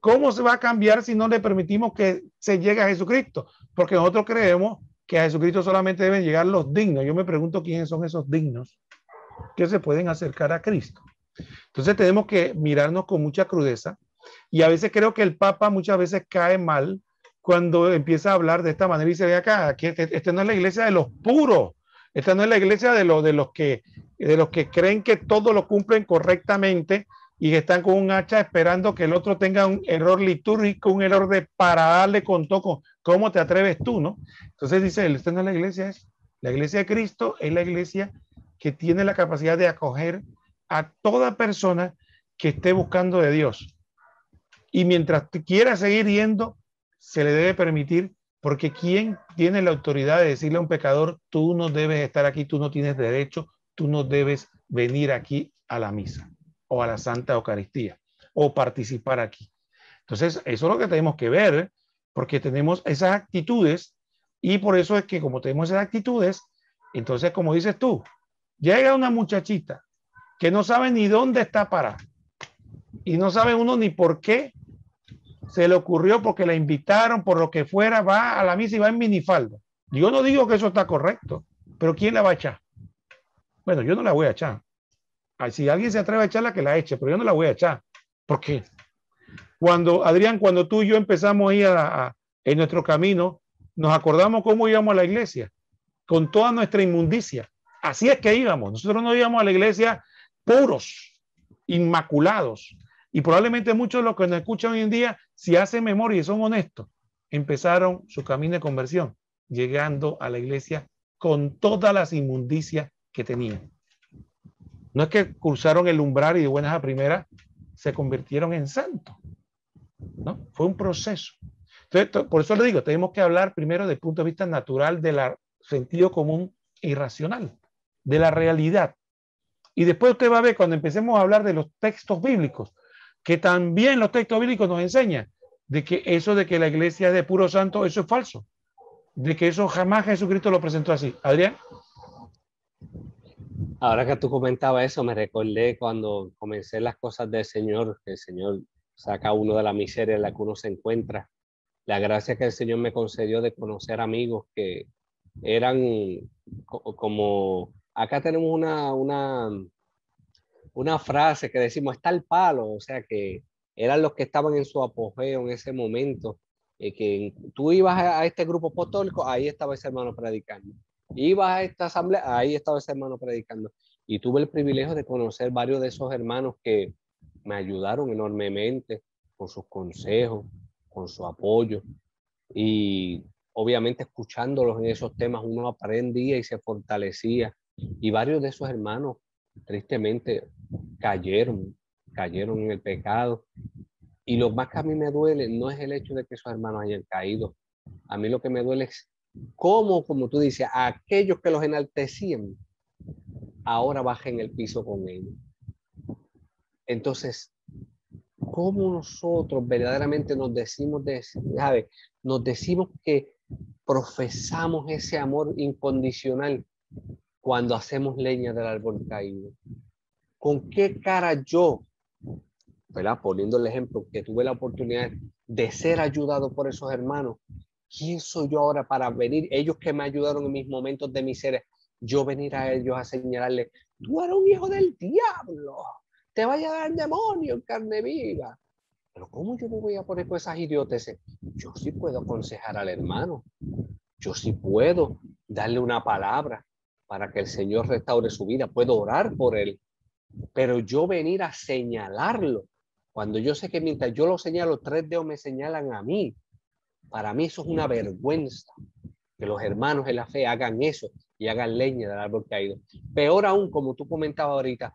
¿Cómo se va a cambiar si no le permitimos que se llegue a Jesucristo? Porque nosotros creemos que a Jesucristo solamente deben llegar los dignos. Yo me pregunto quiénes son esos dignos que se pueden acercar a Cristo. Entonces tenemos que mirarnos con mucha crudeza y a veces creo que el Papa muchas veces cae mal cuando empieza a hablar de esta manera y se ve acá, que esta no es la iglesia de los puros, esta no es la iglesia de los que creen que todo lo cumplen correctamente y que están con un hacha esperando que el otro tenga un error litúrgico, un error de para darle con todo. ¿Cómo te atreves tú, no? Entonces dice él, esta no es la iglesia, es la iglesia de Cristo, es la iglesia que tiene la capacidad de acoger a toda persona que esté buscando de Dios. Y mientras quiera seguir yendo, se le debe permitir, porque ¿quién tiene la autoridad de decirle a un pecador, tú no debes estar aquí, tú no tienes derecho, tú no debes venir aquí a la misa o a la Santa Eucaristía o participar aquí? Entonces, eso es lo que tenemos que ver, porque tenemos esas actitudes y por eso es que como tenemos esas actitudes, entonces, como dices tú, llega una muchachita que no sabe ni dónde está parada y no sabe uno ni por qué se le ocurrió, porque la invitaron, por lo que fuera, va a la misa y va en minifalda. Yo no digo que eso está correcto, pero ¿quién la va a echar? Bueno, yo no la voy a echar. Si alguien se atreve a echarla, que la eche, pero yo no la voy a echar. ¿Por qué? Adrián, cuando tú y yo empezamos a ir en nuestro camino, nos acordamos cómo íbamos a la iglesia, con toda nuestra inmundicia. Así es que íbamos. Nosotros no íbamos a la iglesia puros, inmaculados. Y probablemente muchos de los que nos escuchan hoy en día, si hacen memoria y son honestos, empezaron su camino de conversión, llegando a la iglesia con todas las inmundicias que tenían. No es que cruzaron el umbral y de buenas a primeras se convirtieron en santos, ¿no? Fue un proceso. Entonces, por eso le digo, tenemos que hablar primero desde el punto de vista natural, del sentido común e irracional, de la realidad. Y después usted va a ver, cuando empecemos a hablar de los textos bíblicos, que también los textos bíblicos nos enseñan de que eso de que la iglesia es de puro santo, eso es falso. De que eso jamás Jesucristo lo presentó así. Adrián. Ahora que tú comentabas eso, me recordé cuando comencé las cosas del Señor, que el Señor saca a uno de la miseria en la que uno se encuentra. La gracia que el Señor me concedió de conocer amigos que eran como, acá tenemos una frase que decimos, está el palo, o sea que eran los que estaban en su apogeo en ese momento, que tú ibas a este grupo apostólico, ahí estaba ese hermano predicando. Ibas a esta asamblea, ahí estaba ese hermano predicando. Y tuve el privilegio de conocer varios de esos hermanos que me ayudaron enormemente con sus consejos, con su apoyo. Y obviamente escuchándolos en esos temas uno aprendía y se fortalecía. Y varios de esos hermanos tristemente cayeron en el pecado. Y lo más que a mí me duele no es el hecho de que esos hermanos hayan caído. A mí lo que me duele es cómo, como tú dices, a aquellos que los enaltecían, ahora bajen el piso con ellos. Entonces, ¿cómo nosotros verdaderamente nos decimos que profesamos ese amor incondicional cuando hacemos leña del árbol caído? ¿Con qué cara yo, ¿verdad? Poniendo el ejemplo que tuve la oportunidad de ser ayudado por esos hermanos, ¿quién soy yo ahora para venir, ellos que me ayudaron en mis momentos de miseria, yo venir a ellos a señalarles, tú eres un hijo del diablo, te vaya a dar el demonio en carne viva? Pero ¿cómo yo me voy a poner con esas idioteces? Yo sí puedo aconsejar al hermano, yo sí puedo darle una palabra para que el Señor restaure su vida, puedo orar por él, Pero yo venir a señalarlo, cuando yo sé que mientras yo lo señalo, 3 dedos me señalan a mí, para mí eso es una vergüenza, que los hermanos en la fe hagan eso y hagan leña del árbol caído. Peor aún, como tú comentabas ahorita,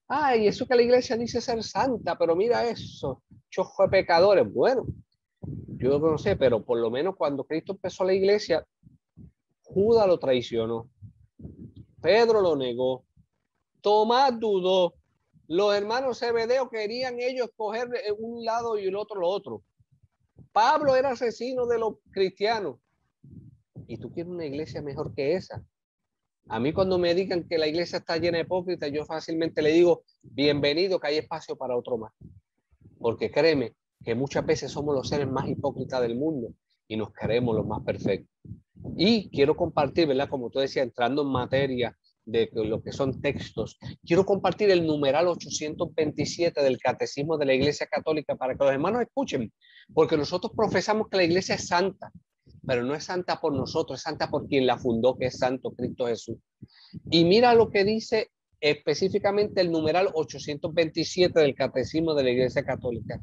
ay, eso que la iglesia dice ser santa, pero mira eso, chojo de pecadores. Bueno, yo no sé, pero por lo menos cuando Cristo empezó la iglesia, Judas lo traicionó, Pedro lo negó, Tomás dudó, los hermanos Zebedeo querían ellos coger un lado y el otro lo otro. Pablo era asesino de los cristianos. ¿Y tú quieres una iglesia mejor que esa? A mí cuando me digan que la iglesia está llena de hipócritas, yo fácilmente le digo, bienvenido, que hay espacio para otro más. Porque créeme que muchas veces somos los seres más hipócritas del mundo y nos creemos los más perfectos. Y quiero compartir, ¿verdad? Como tú decías, entrando en materia de lo que son textos, quiero compartir el numeral 827 del Catecismo de la Iglesia Católica para que los hermanos escuchen, porque nosotros profesamos que la iglesia es santa, pero no es santa por nosotros, es santa por quien la fundó, que es Santo Cristo Jesús. Y mira lo que dice específicamente el numeral 827 del Catecismo de la Iglesia Católica.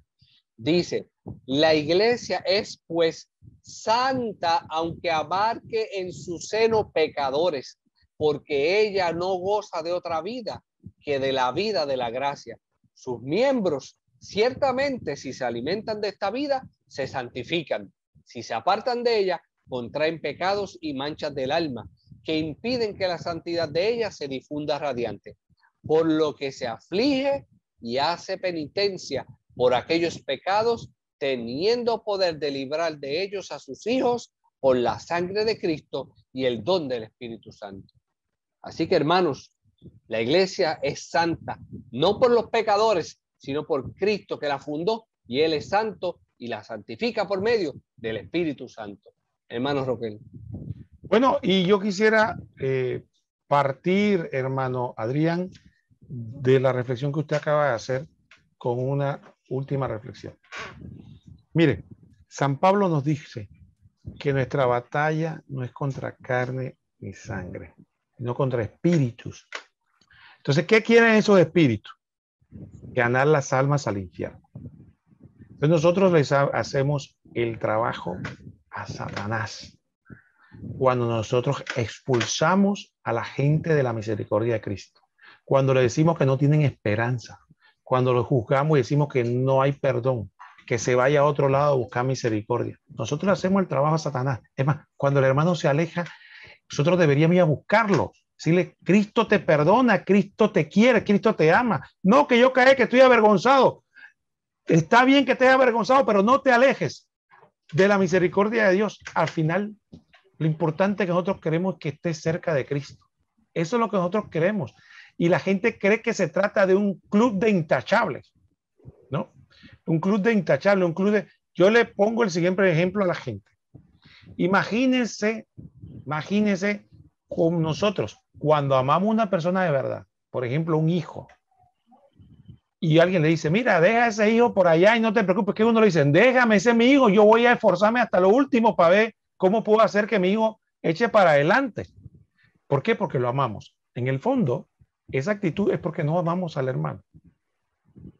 Dice, la iglesia es pues santa aunque abarque en su seno pecadores, porque ella no goza de otra vida que de la vida de la gracia. Sus miembros, ciertamente, si se alimentan de esta vida, se santifican. Si se apartan de ella, contraen pecados y manchas del alma, que impiden que la santidad de ella se difunda radiante. Por lo que se aflige y hace penitencia por aquellos pecados, teniendo poder de librar de ellos a sus hijos por la sangre de Cristo y el don del Espíritu Santo. Así que, hermanos, la iglesia es santa, no por los pecadores, sino por Cristo que la fundó, y Él es santo y la santifica por medio del Espíritu Santo. Hermano Roquel. Bueno, y yo quisiera partir, hermano Adrián, de la reflexión que usted acaba de hacer con una última reflexión. Mire, San Pablo nos dice que nuestra batalla no es contra carne ni sangre, sino contra espíritus. Entonces, ¿qué quieren esos espíritus? Ganar las almas al infierno. Entonces nosotros les hacemos el trabajo a Satanás cuando nosotros expulsamos a la gente de la misericordia de Cristo, cuando le decimos que no tienen esperanza, cuando lo juzgamos y decimos que no hay perdón, que se vaya a otro lado a buscar misericordia. Nosotros le hacemos el trabajo a Satanás. Es más, cuando el hermano se aleja, nosotros deberíamos ir a buscarlo, decirle, Cristo te perdona, Cristo te quiere, Cristo te ama. No que yo cae, que estoy avergonzado. Está bien que estés avergonzado, pero no te alejes de la misericordia de Dios. Al final, lo importante que nosotros queremos es que estés cerca de Cristo. Eso es lo que nosotros queremos. Y la gente cree que se trata de un club de intachables, ¿no? Un club de intachables, un club de... Yo le pongo el siguiente ejemplo a la gente. Imagínense con nosotros, cuando amamos a una persona de verdad, por ejemplo, un hijo, y alguien le dice, mira, deja ese hijo por allá y no te preocupes, que uno le dice, déjame ese mi hijo, yo voy a esforzarme hasta lo último para ver cómo puedo hacer que mi hijo eche para adelante. ¿Por qué? Porque lo amamos. En el fondo, esa actitud es porque no amamos al hermano.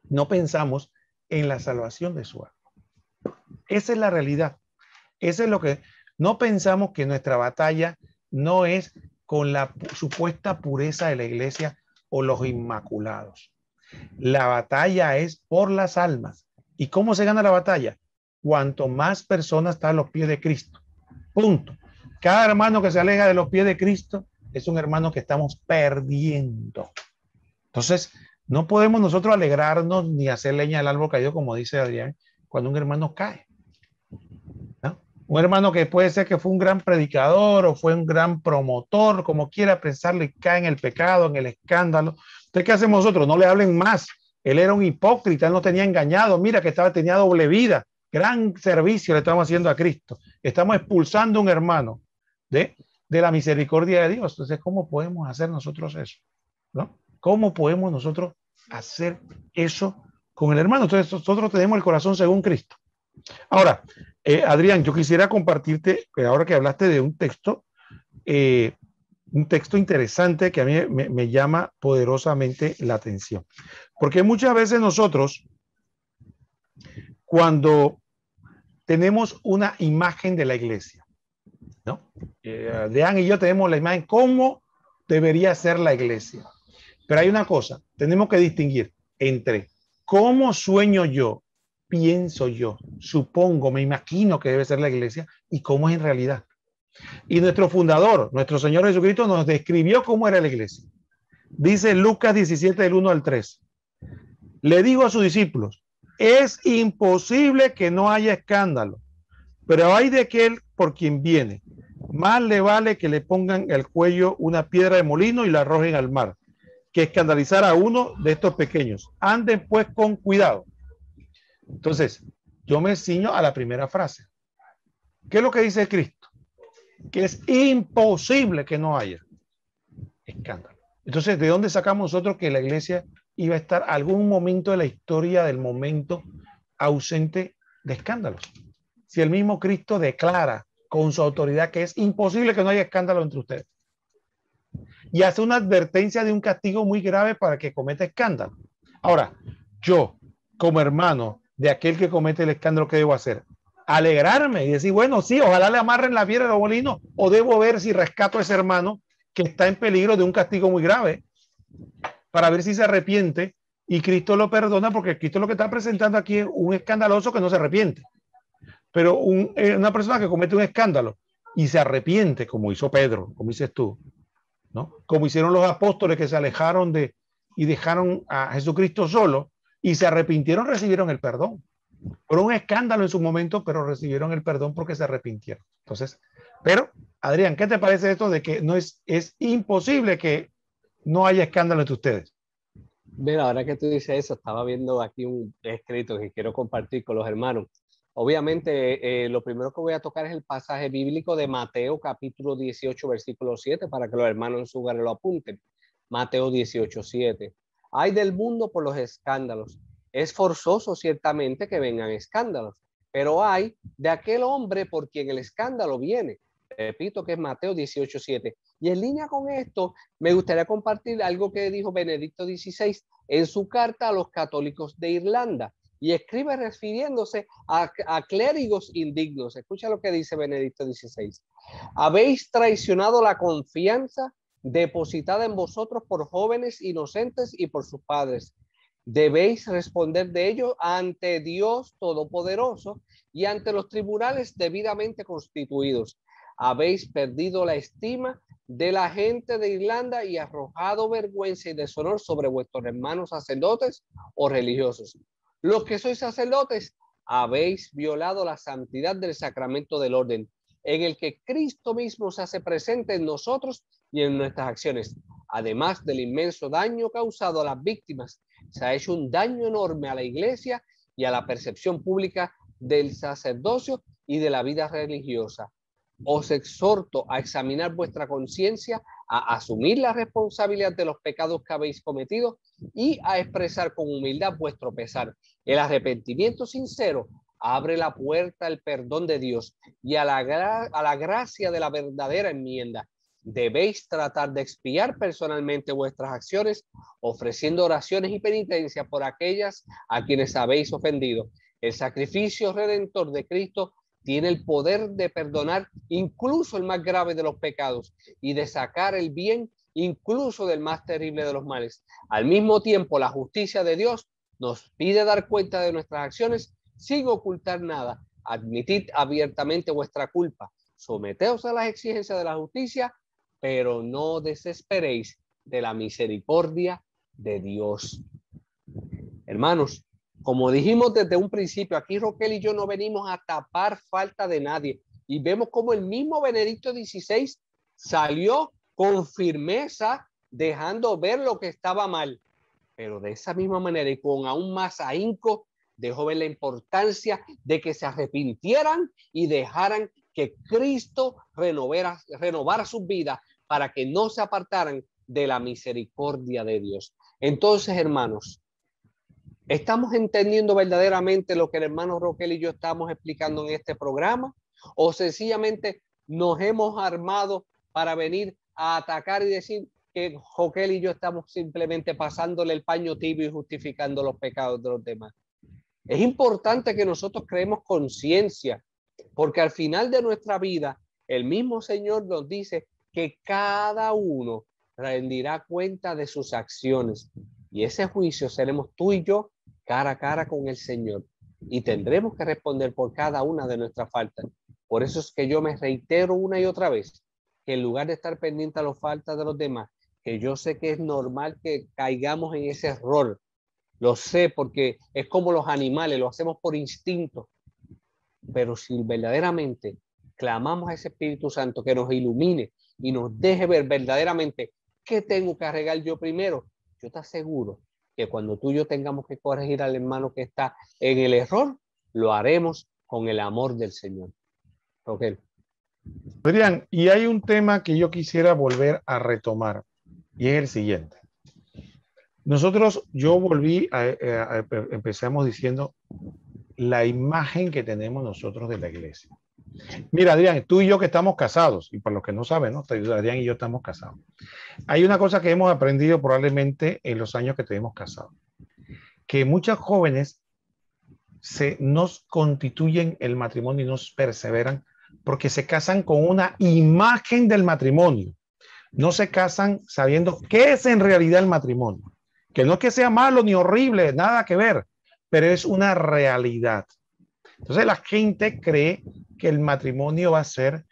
No pensamos en la salvación de su alma. Esa es la realidad. Eso es lo que no pensamos, que nuestra batalla no es con la supuesta pureza de la iglesia o los inmaculados. La batalla es por las almas. ¿Y cómo se gana la batalla? Cuanto más personas están a los pies de Cristo. Punto. Cada hermano que se aleja de los pies de Cristo es un hermano que estamos perdiendo. Entonces, no podemos nosotros alegrarnos ni hacer leña del árbol caído, como dice Adrián, cuando un hermano cae. ¿No? Un hermano que puede ser que fue un gran predicador o fue un gran promotor, como quiera pensarlo, y cae en el pecado, en el escándalo. Entonces, ¿qué hacemos nosotros? No le hablen más. Él era un hipócrita, él no tenía engañado. Mira que tenía doble vida. Gran servicio le estamos haciendo a Cristo. Estamos expulsando a un hermano de la misericordia de Dios. Entonces, ¿cómo podemos hacer nosotros eso? ¿No? ¿Cómo podemos nosotros hacer eso con el hermano? Entonces, nosotros tenemos el corazón según Cristo. Ahora, Adrián, yo quisiera compartirte, ahora que hablaste de un texto, un texto interesante que a mí me llama poderosamente la atención. Porque muchas veces nosotros, cuando tenemos una imagen de la iglesia, ¿no? Dean y yo tenemos la imagen, ¿cómo debería ser la iglesia? Pero hay una cosa, tenemos que distinguir entre cómo sueño yo, pienso yo, supongo, me imagino que debe ser la iglesia y cómo es en realidad. Y nuestro fundador, nuestro Señor Jesucristo, nos describió cómo era la iglesia. Dice Lucas 17, del 1 al 3. Le digo a sus discípulos, es imposible que no haya escándalo, pero hay de aquel por quien viene. Más le vale que le pongan el cuello una piedra de molino y la arrojen al mar, que escandalizar a uno de estos pequeños. Anden pues con cuidado. Entonces, yo me ciño a la primera frase. ¿Qué es lo que dice Cristo? Que es imposible que no haya escándalo. Entonces, ¿de dónde sacamos nosotros que la iglesia iba a estar algún momento de la historia del momento ausente de escándalos? Si el mismo Cristo declara con su autoridad que es imposible que no haya escándalo entre ustedes. Y hace una advertencia de un castigo muy grave para el que cometa escándalo. Ahora, yo, como hermano de aquel que comete el escándalo, ¿qué debo hacer? Alegrarme y decir, bueno, sí, ojalá le amarren la piedra de los molinos, o debo ver si rescato a ese hermano que está en peligro de un castigo muy grave, para ver si se arrepiente y Cristo lo perdona, porque Cristo lo que está presentando aquí es un escandaloso que no se arrepiente. Pero una persona que comete un escándalo y se arrepiente, como hizo Pedro, como dices tú, ¿no? Como hicieron los apóstoles que se alejaron y dejaron a Jesucristo solo y se arrepintieron, recibieron el perdón. Fue un escándalo en su momento, pero recibieron el perdón porque se arrepintieron. Entonces, pero, Adrián, ¿qué te parece esto de que no es imposible que no haya escándalo entre ustedes? Mira, ahora que tú dices eso, estaba viendo aquí un escrito que quiero compartir con los hermanos. Obviamente, lo primero que voy a tocar es el pasaje bíblico de Mateo, capítulo 18, versículo 7, para que los hermanos en su hogar lo apunten. Mateo 18, 7. Ay del mundo por los escándalos. Es forzoso ciertamente que vengan escándalos, pero hay de aquel hombre por quien el escándalo viene. Repito que es Mateo 18, 7. Y en línea con esto, me gustaría compartir algo que dijo Benedicto XVI en su carta a los católicos de Irlanda. Y escribe refiriéndose a clérigos indignos. Escucha lo que dice Benedicto XVI. Habéis traicionado la confianza depositada en vosotros por jóvenes inocentes y por sus padres. Debéis responder de ello ante Dios Todopoderoso y ante los tribunales debidamente constituidos. Habéis perdido la estima de la gente de Irlanda y arrojado vergüenza y deshonor sobre vuestros hermanos sacerdotes o religiosos. Los que sois sacerdotes, habéis violado la santidad del sacramento del orden, en el que Cristo mismo se hace presente en nosotros y en nuestras acciones. Además del inmenso daño causado a las víctimas, se ha hecho un daño enorme a la iglesia y a la percepción pública del sacerdocio y de la vida religiosa. Os exhorto a examinar vuestra conciencia, a asumir la responsabilidad de los pecados que habéis cometido y a expresar con humildad vuestro pesar. El arrepentimiento sincero abre la puerta al perdón de Dios y a la gracia de la verdadera enmienda. Debéis tratar de expiar personalmente vuestras acciones, ofreciendo oraciones y penitencia por aquellas a quienes habéis ofendido. El sacrificio redentor de Cristo tiene el poder de perdonar incluso el más grave de los pecados y de sacar el bien incluso del más terrible de los males. Al mismo tiempo, la justicia de Dios nos pide dar cuenta de nuestras acciones sin ocultar nada. Admitid abiertamente vuestra culpa. Someteos a las exigencias de la justicia, pero no desesperéis de la misericordia de Dios. Hermanos, como dijimos desde un principio, aquí Roquel y yo no venimos a tapar falta de nadie. Y vemos como el mismo Benedicto XVI salió con firmeza, dejando ver lo que estaba mal. Pero de esa misma manera y con aún más ahínco, dejó ver la importancia de que se arrepintieran y dejaran que Cristo renovara sus vidas para que no se apartaran de la misericordia de Dios. Entonces, hermanos, ¿estamos entendiendo verdaderamente lo que el hermano Roquel y yo estamos explicando en este programa? ¿O sencillamente nos hemos armado para venir a atacar y decir que Joquel y yo estamos simplemente pasándole el paño tibio y justificando los pecados de los demás. Es importante que nosotros creemos conciencia, porque al final de nuestra vida, el mismo Señor nos dice que cada uno rendirá cuenta de sus acciones. Y ese juicio seremos tú y yo cara a cara con el Señor. Y tendremos que responder por cada una de nuestras faltas. Por eso es que yo me reitero una y otra vez, que en lugar de estar pendiente a las faltas de los demás, que yo sé que es normal que caigamos en ese error. Lo sé porque es como los animales, lo hacemos por instinto. Pero si verdaderamente clamamos a ese Espíritu Santo que nos ilumine y nos deje ver verdaderamente qué tengo que arreglar yo primero, yo te aseguro que cuando tú y yo tengamos que corregir al hermano que está en el error, lo haremos con el amor del Señor. Okay. Adrián, y hay un tema que yo quisiera volver a retomar, y es el siguiente. Empezamos diciendo la imagen que tenemos nosotros de la iglesia. Mira, Adrián, tú y yo que estamos casados, y para los que no saben, ¿no? Adrián y yo estamos casados. Hay una cosa que hemos aprendido probablemente en los años que tenemos casados, que muchas jóvenes nos constituyen el matrimonio y nos perseveran porque se casan con una imagen del matrimonio. No se casan sabiendo qué es en realidad el matrimonio. Que no es que sea malo ni horrible, nada que ver, pero es una realidad. Entonces la gente cree que el matrimonio va a ser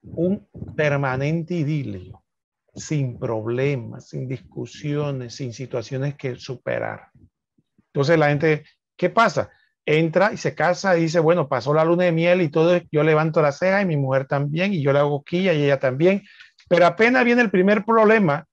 un permanente idilio, sin problemas, sin discusiones, sin situaciones que superar. Entonces la gente, ¿qué pasa? Entra y se casa y dice, bueno, pasó la luna de miel y todo, yo levanto la ceja y mi mujer también, y yo le hago cosquilla y ella también, pero apenas viene el primer problema,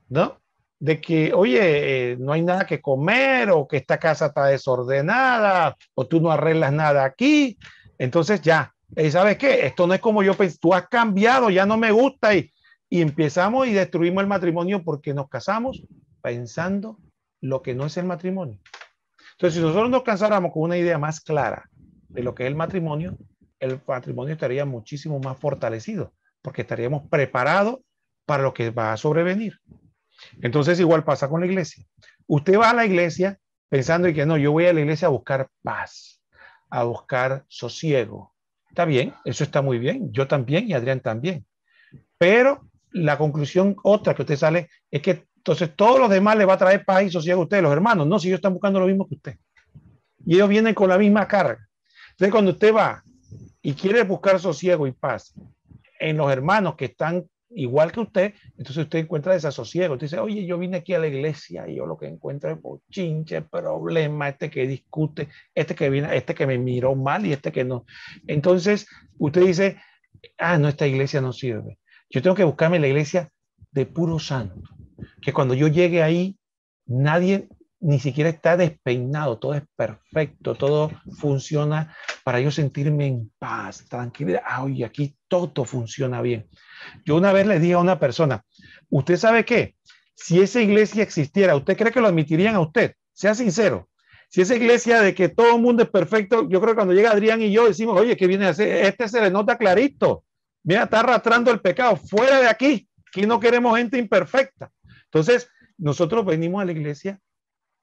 ¿no? De que, oye, no hay nada que comer, o que esta casa está desordenada, o tú no arreglas nada aquí, entonces ya, ¿sabes qué? Esto no es como yo pensé, tú has cambiado, ya no me gusta, y empezamos y destruimos el matrimonio porque nos casamos pensando lo que no es el matrimonio. Entonces, si nosotros nos casáramos con una idea más clara de lo que es el matrimonio estaría muchísimo más fortalecido, porque estaríamos preparados para lo que va a sobrevenir. Entonces, igual pasa con la iglesia. Usted va a la iglesia pensando en que no, yo voy a la iglesia a buscar paz, a buscar sosiego. Está bien, eso está muy bien. Yo también y Adrián también. Pero la conclusión otra que usted sale es que entonces todos los demás le va a traer paz y sosiego a ustedes, los hermanos. No, si ellos están buscando lo mismo que usted. Y ellos vienen con la misma carga. Entonces, cuando usted va y quiere buscar sosiego y paz en los hermanos que están igual que usted, entonces usted encuentra desasosiego. Usted dice, oye, yo vine aquí a la iglesia y yo lo que encuentro es bochinche, problema, este que discute, este que viene, este que me miró mal y este que no. Entonces, usted dice, no, esta iglesia no sirve. Yo tengo que buscarme la iglesia de puro santo, que cuando yo llegue ahí, nadie ni siquiera está despeinado, todo es perfecto, todo funciona para yo sentirme en paz, tranquilidad. Oye, aquí todo funciona bien. Yo una vez le dije a una persona, ¿usted sabe qué? Si esa iglesia existiera, ¿usted cree que lo admitirían a usted? Sea sincero. Si esa iglesia de que todo el mundo es perfecto, yo creo que cuando llega Adrián y yo decimos, oye, ¿qué viene a hacer? Este se le nota clarito. Mira, está arrastrando el pecado. Fuera de aquí. Aquí no queremos gente imperfecta. Entonces, nosotros venimos a la iglesia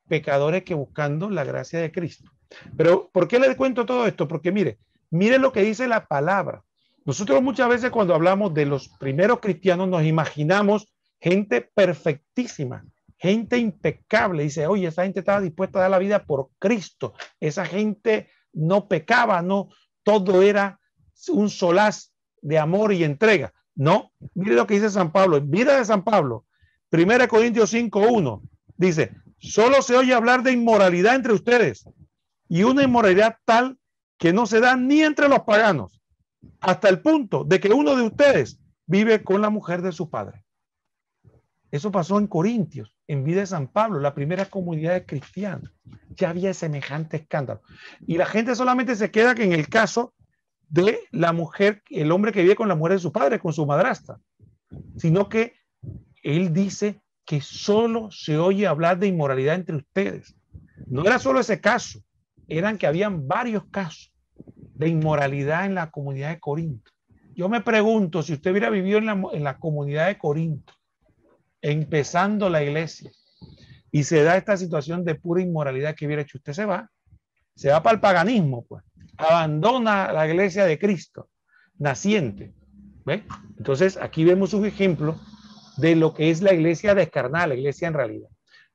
pecadores que buscando la gracia de Cristo. Pero, ¿por qué les cuento todo esto? Porque mire lo que dice la palabra. Nosotros muchas veces cuando hablamos de los primeros cristianos nos imaginamos gente perfectísima, gente impecable. Dice, oye, esa gente estaba dispuesta a dar la vida por Cristo. Esa gente no pecaba, no, todo era un solaz de amor y entrega. No, mire lo que dice San Pablo. En vida de San Pablo, 1 Corintios 5:1, dice, solo se oye hablar de inmoralidad entre ustedes, y una inmoralidad tal que no se da ni entre los paganos, hasta el punto de que uno de ustedes vive con la mujer de su padre. Eso pasó en Corintios, en vida de San Pablo, la primera comunidad de cristianos. Ya había semejante escándalo. Y la gente solamente se queda que en el caso de la mujer, el hombre que vive con la mujer de su padre, con su madrastra, sino que él dice que solo se oye hablar de inmoralidad entre ustedes. No era solo ese caso, eran que habían varios casos de inmoralidad en la comunidad de Corinto. yo me pregunto si usted hubiera vivido en la comunidad de Corinto, empezando la iglesia, y se da esta situación de pura inmoralidad, que hubiera hecho, usted se va para el paganismo, pues, abandona la iglesia de Cristo naciente. ¿Ve? Entonces aquí vemos un ejemplo de lo que es la iglesia descarnada, la iglesia en realidad.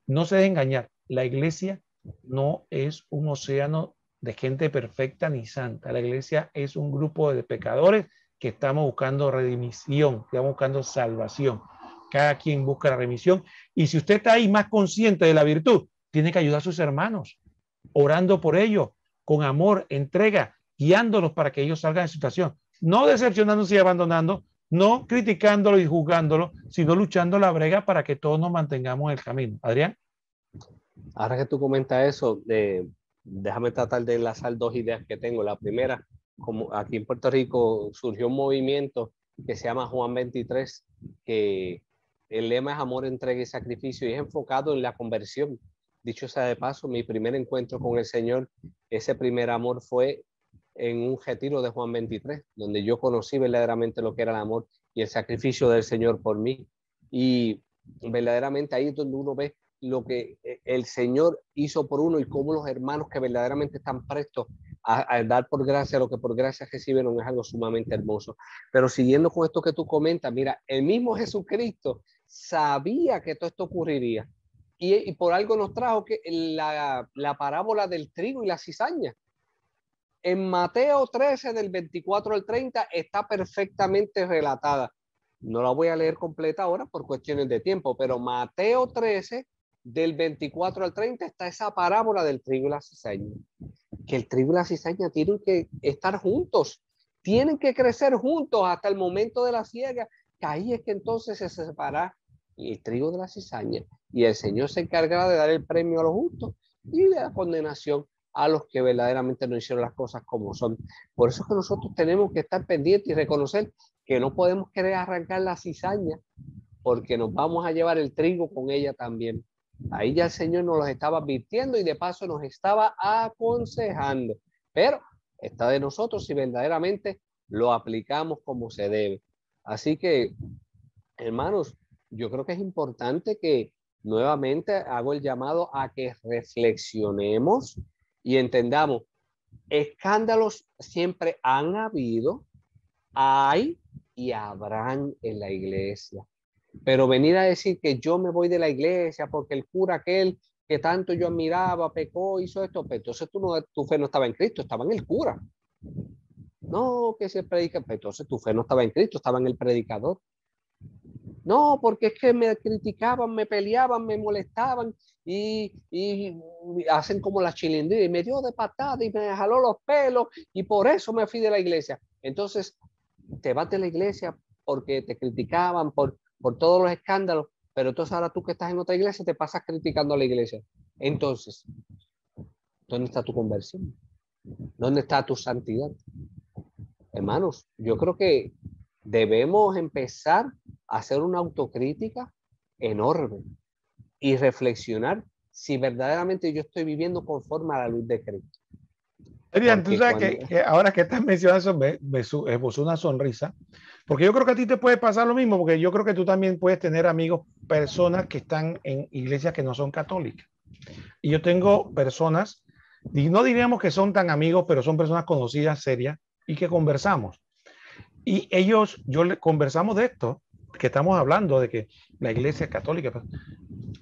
No se deje engañar, la iglesia no es un océano de gente perfecta ni santa. La iglesia es un grupo de pecadores que estamos buscando redimición, que estamos buscando salvación. Cada quien busca la remisión. Y si usted está ahí más consciente de la virtud, tiene que ayudar a sus hermanos, orando por ellos, con amor, entrega, guiándolos para que ellos salgan de situación. No decepcionándose y abandonando, no criticándolo y juzgándolo, sino luchando la brega para que todos nos mantengamos en el camino. Adrián. Ahora que tú comentas eso, déjame tratar de enlazar dos ideas que tengo. La primera, como aquí en Puerto Rico surgió un movimiento que se llama Juan 23, que el lema es amor, entrega y sacrificio, y es enfocado en la conversión. Dicho sea de paso, mi primer encuentro con el Señor, ese primer amor fue en un retiro de Juan 23, donde yo conocí verdaderamente lo que era el amor y el sacrificio del Señor por mí. Y verdaderamente ahí es donde uno ve lo que el Señor hizo por uno y cómo los hermanos que verdaderamente están prestos a dar por gracia lo que por gracia recibieron es algo sumamente hermoso. Pero siguiendo con esto que tú comentas, mira, el mismo Jesucristo sabía que todo esto ocurriría y por algo nos trajo que la parábola del trigo y la cizaña. En Mateo 13, del 24 al 30, está perfectamente relatada. No la voy a leer completa ahora por cuestiones de tiempo, pero Mateo 13, del 24 al 30, está esa parábola del trigo y la cizaña. Que el trigo y la cizaña tienen que estar juntos, tienen que crecer juntos hasta el momento de la siega, que ahí es que entonces se separa el trigo de la cizaña y el Señor se encargará de dar el premio a los justos y de la condenación a los que verdaderamente no hicieron las cosas como son. Por eso es que nosotros tenemos que estar pendientes y reconocer que no podemos querer arrancar la cizaña porque nos vamos a llevar el trigo con ella también. Ahí ya el Señor nos los estaba advirtiendo y de paso nos estaba aconsejando. Pero está de nosotros si verdaderamente lo aplicamos como se debe. Así que, hermanos, yo creo que es importante que nuevamente hago el llamado a que reflexionemos y entendamos, escándalos siempre han habido, hay y habrán en la iglesia. Pero venir a decir que yo me voy de la iglesia porque el cura aquel que tanto yo admiraba pecó, hizo esto, pero entonces tu fe no estaba en Cristo, estaba en el cura. No, que se predica, pero entonces tu fe no estaba en Cristo, estaba en el predicador. No, porque es que me criticaban, me peleaban, me molestaban y hacen como la chilindrina y me dio de patada y me jaló los pelos y por eso me fui de la iglesia. Entonces te vas de la iglesia porque te criticaban por todos los escándalos, pero entonces ahora tú que estás en otra iglesia te pasas criticando a la iglesia. Entonces, ¿dónde está tu conversión? ¿Dónde está tu santidad? Hermanos, yo creo que debemos empezar a hacer una autocrítica enorme y reflexionar si verdaderamente yo estoy viviendo conforme a la luz de Cristo. Adrián, tú sabes que ahora que estás mencionando eso, me esbozó una sonrisa, porque yo creo que a ti te puede pasar lo mismo, porque yo creo que tú también puedes tener amigos, personas que están en iglesias que no son católicas. Y yo tengo personas, y no diríamos que son tan amigos, pero son personas conocidas, serias, y que conversamos. Y ellos, conversamos de esto, que estamos hablando, de que la iglesia es católica.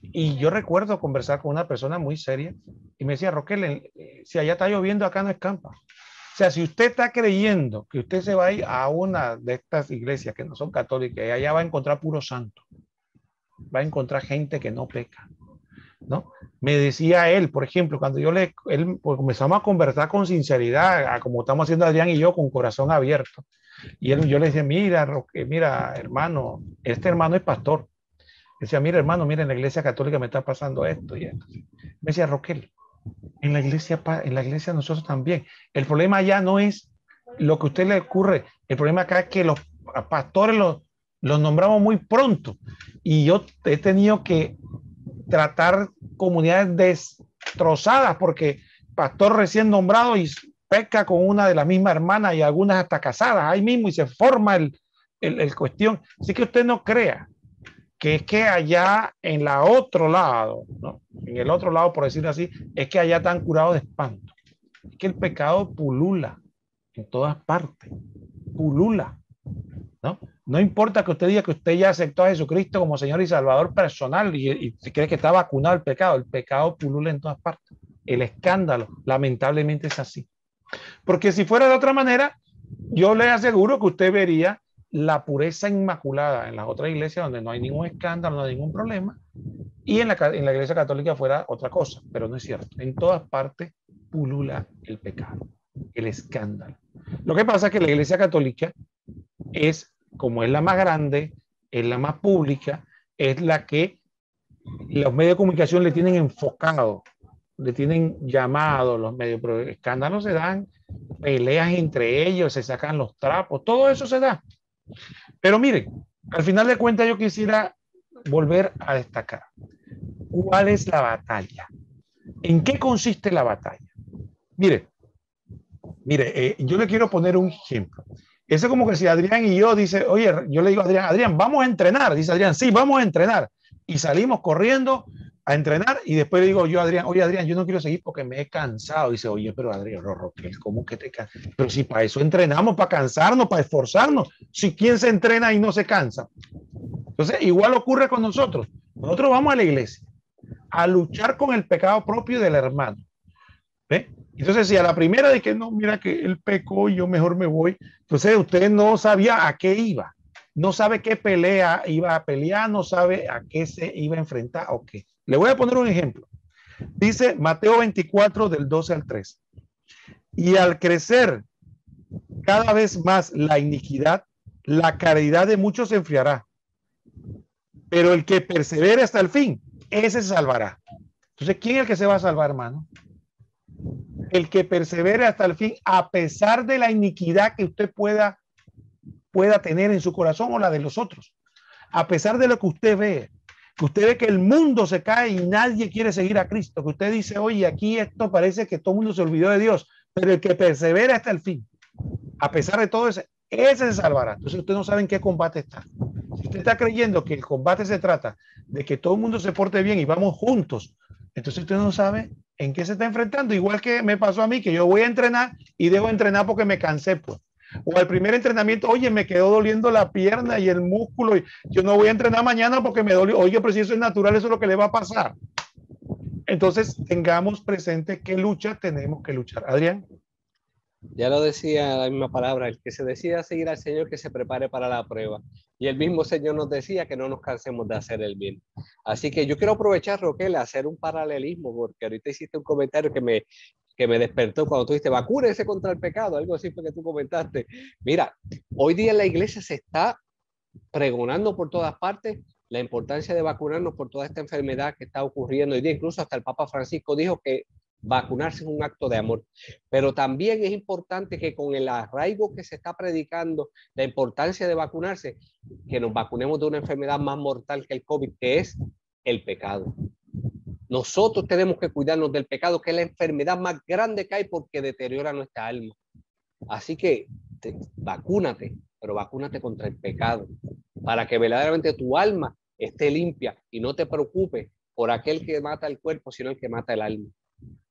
Y yo recuerdo conversar con una persona muy seria y me decía, Roquel, si allá está lloviendo, acá no escampa. O sea, si usted está creyendo que usted se va a ir a una de estas iglesias que no son católicas y allá va a encontrar puro santo, va a encontrar gente que no peca, ¿no? Me decía él, por ejemplo, cuando pues comenzamos a conversar con sinceridad, como estamos haciendo Adrián y yo, con corazón abierto. Y yo le decía, mira, hermano, este hermano es pastor. Decía, mira, hermano, mira, en la iglesia católica me está pasando esto y esto. Me decía, Roquel, en la iglesia nosotros también. El problema ya no es lo que a usted le ocurre. El problema acá es que los pastores los nombramos muy pronto. Y yo he tenido que tratar comunidades destrozadas porque pastor recién nombrado y peca con una de las mismas hermanas y algunas hasta casadas ahí mismo y se forma el cuestión. Así que usted no crea que es que allá en la otro lado, ¿no? En el otro lado, por decirlo así, es que allá están curados de espanto. Es que el pecado pulula en todas partes, pulula, ¿no? No importa que usted diga que usted ya aceptó a Jesucristo como Señor y Salvador personal y cree que está vacunado el pecado pulula en todas partes. El escándalo, lamentablemente, es así. Porque si fuera de otra manera, yo le aseguro que usted vería la pureza inmaculada en las otras iglesias donde no hay ningún escándalo, no hay ningún problema, y en la iglesia católica fuera otra cosa, pero no es cierto. En todas partes pulula el pecado, el escándalo. Lo que pasa es que la iglesia católica es, como es la más grande, es la más pública, es la que los medios de comunicación le tienen enfocado, le tienen llamado los medios, pero escándalos se dan, peleas entre ellos, se sacan los trapos, todo eso se da. Pero miren, al final de cuentas yo quisiera volver a destacar cuál es la batalla. ¿En qué consiste la batalla? Mire, yo le quiero poner un ejemplo. Eso es como que si Adrián y yo dice, oye, yo le digo a Adrián, Adrián, vamos a entrenar. Dice Adrián, sí, vamos a entrenar. Y salimos corriendo a entrenar y después le digo yo a Adrián, oye, Adrián, yo no quiero seguir porque me he cansado. Dice, oye, pero Adrián, Roquel, ¿cómo que te cansas? Pero si para eso entrenamos, para cansarnos, para esforzarnos. Si quién se entrena y no se cansa. Entonces, igual ocurre con nosotros. Nosotros vamos a la iglesia a luchar con el pecado propio del hermano. ¿Ve? Entonces, si a la primera de que no, mira que él pecó, yo mejor me voy. Entonces, usted no sabía a qué iba. No sabe qué pelea iba a pelear, no sabe a qué se iba a enfrentar o qué. Le voy a poner un ejemplo. Dice Mateo 24 del 12 al 13. Y al crecer cada vez más la iniquidad, la caridad de muchos se enfriará. Pero el que persevere hasta el fin, ese se salvará. Entonces, ¿quién es el que se va a salvar, hermano? El que persevere hasta el fin, a pesar de la iniquidad que usted pueda tener en su corazón o la de los otros. A pesar de lo que usted ve que el mundo se cae y nadie quiere seguir a Cristo, que usted dice, oye, aquí esto parece que todo el mundo se olvidó de Dios, pero el que persevera hasta el fin, a pesar de todo ese se salvará. Entonces usted no sabe en qué combate está. Si usted está creyendo que el combate se trata de que todo el mundo se porte bien y vamos juntos, entonces usted no sabe en qué se está enfrentando. Igual que me pasó a mí, que yo voy a entrenar y dejo de entrenar porque me cansé, pues. O al primer entrenamiento, oye, me quedó doliendo la pierna y el músculo, y yo no voy a entrenar mañana porque me dolió. Oye, pero si eso es natural, eso es lo que le va a pasar. Entonces, tengamos presente qué lucha tenemos que luchar. Adrián. Ya lo decía la misma palabra, el que se decida seguir al Señor, que se prepare para la prueba. Y el mismo Señor nos decía que no nos cansemos de hacer el bien. Así que yo quiero aprovechar, Roquel, a hacer un paralelismo, porque ahorita hiciste un comentario que me despertó cuando tú dijiste, vacúnese contra el pecado, algo así fue que tú comentaste. Mira, hoy día en la iglesia se está pregonando por todas partes la importancia de vacunarnos por toda esta enfermedad que está ocurriendo hoy día. Incluso hasta el Papa Francisco dijo que vacunarse es un acto de amor, pero también es importante que con el arraigo que se está predicando, la importancia de vacunarse, que nos vacunemos de una enfermedad más mortal que el COVID, que es el pecado. Nosotros tenemos que cuidarnos del pecado, que es la enfermedad más grande que hay porque deteriora nuestra alma. Así que vacúnate, pero vacúnate contra el pecado, para que verdaderamente tu alma esté limpia y no te preocupes por aquel que mata el cuerpo, sino el que mata el alma.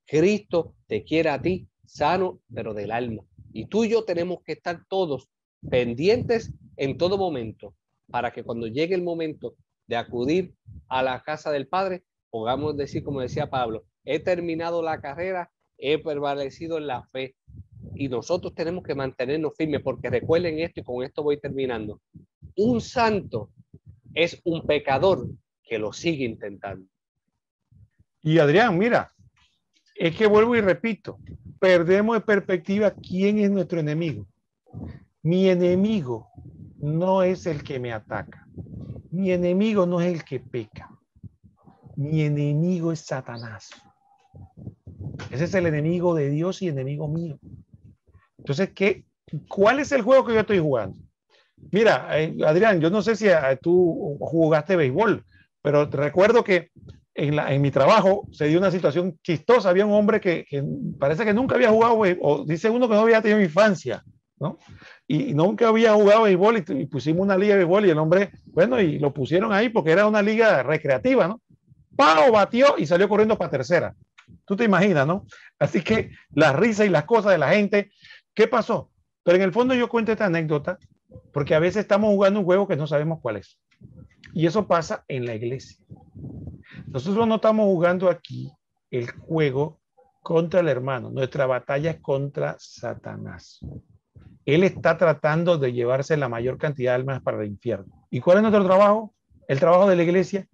Cristo te quiere a ti sano, pero del alma. Y tú y yo tenemos que estar todos pendientes en todo momento, para que cuando llegue el momento de acudir a la casa del Padre, podamos decir, como decía Pablo, he terminado la carrera, he prevalecido en la fe. Y nosotros tenemos que mantenernos firmes, porque recuerden esto, y con esto voy terminando. Un santo es un pecador que lo sigue intentando. Y Adrián, mira, es que vuelvo y repito, perdemos de perspectiva quién es nuestro enemigo. Mi enemigo no es el que me ataca. Mi enemigo no es el que peca. Mi enemigo es Satanás. Ese es el enemigo de Dios y enemigo mío. Entonces, ¿cuál es el juego que yo estoy jugando? Mira, Adrián, yo no sé si tú jugaste béisbol, pero te recuerdo que en mi trabajo se dio una situación chistosa. Había un hombre que parece que nunca había jugado, o dice uno que no había tenido infancia, ¿no? Y nunca había jugado béisbol y pusimos una liga de béisbol y el hombre, bueno, y lo pusieron ahí porque era una liga recreativa, ¿no? ¡Pau! Batió y salió corriendo para tercera. Tú te imaginas, ¿no? Así que las risas y las cosas de la gente, ¿qué pasó? Pero en el fondo yo cuento esta anécdota porque a veces estamos jugando un juego que no sabemos cuál es. Y eso pasa en la iglesia. Nosotros no estamos jugando aquí el juego contra el hermano. Nuestra batalla es contra Satanás. Él está tratando de llevarse la mayor cantidad de almas para el infierno. ¿Y cuál es nuestro trabajo? El trabajo de la iglesia,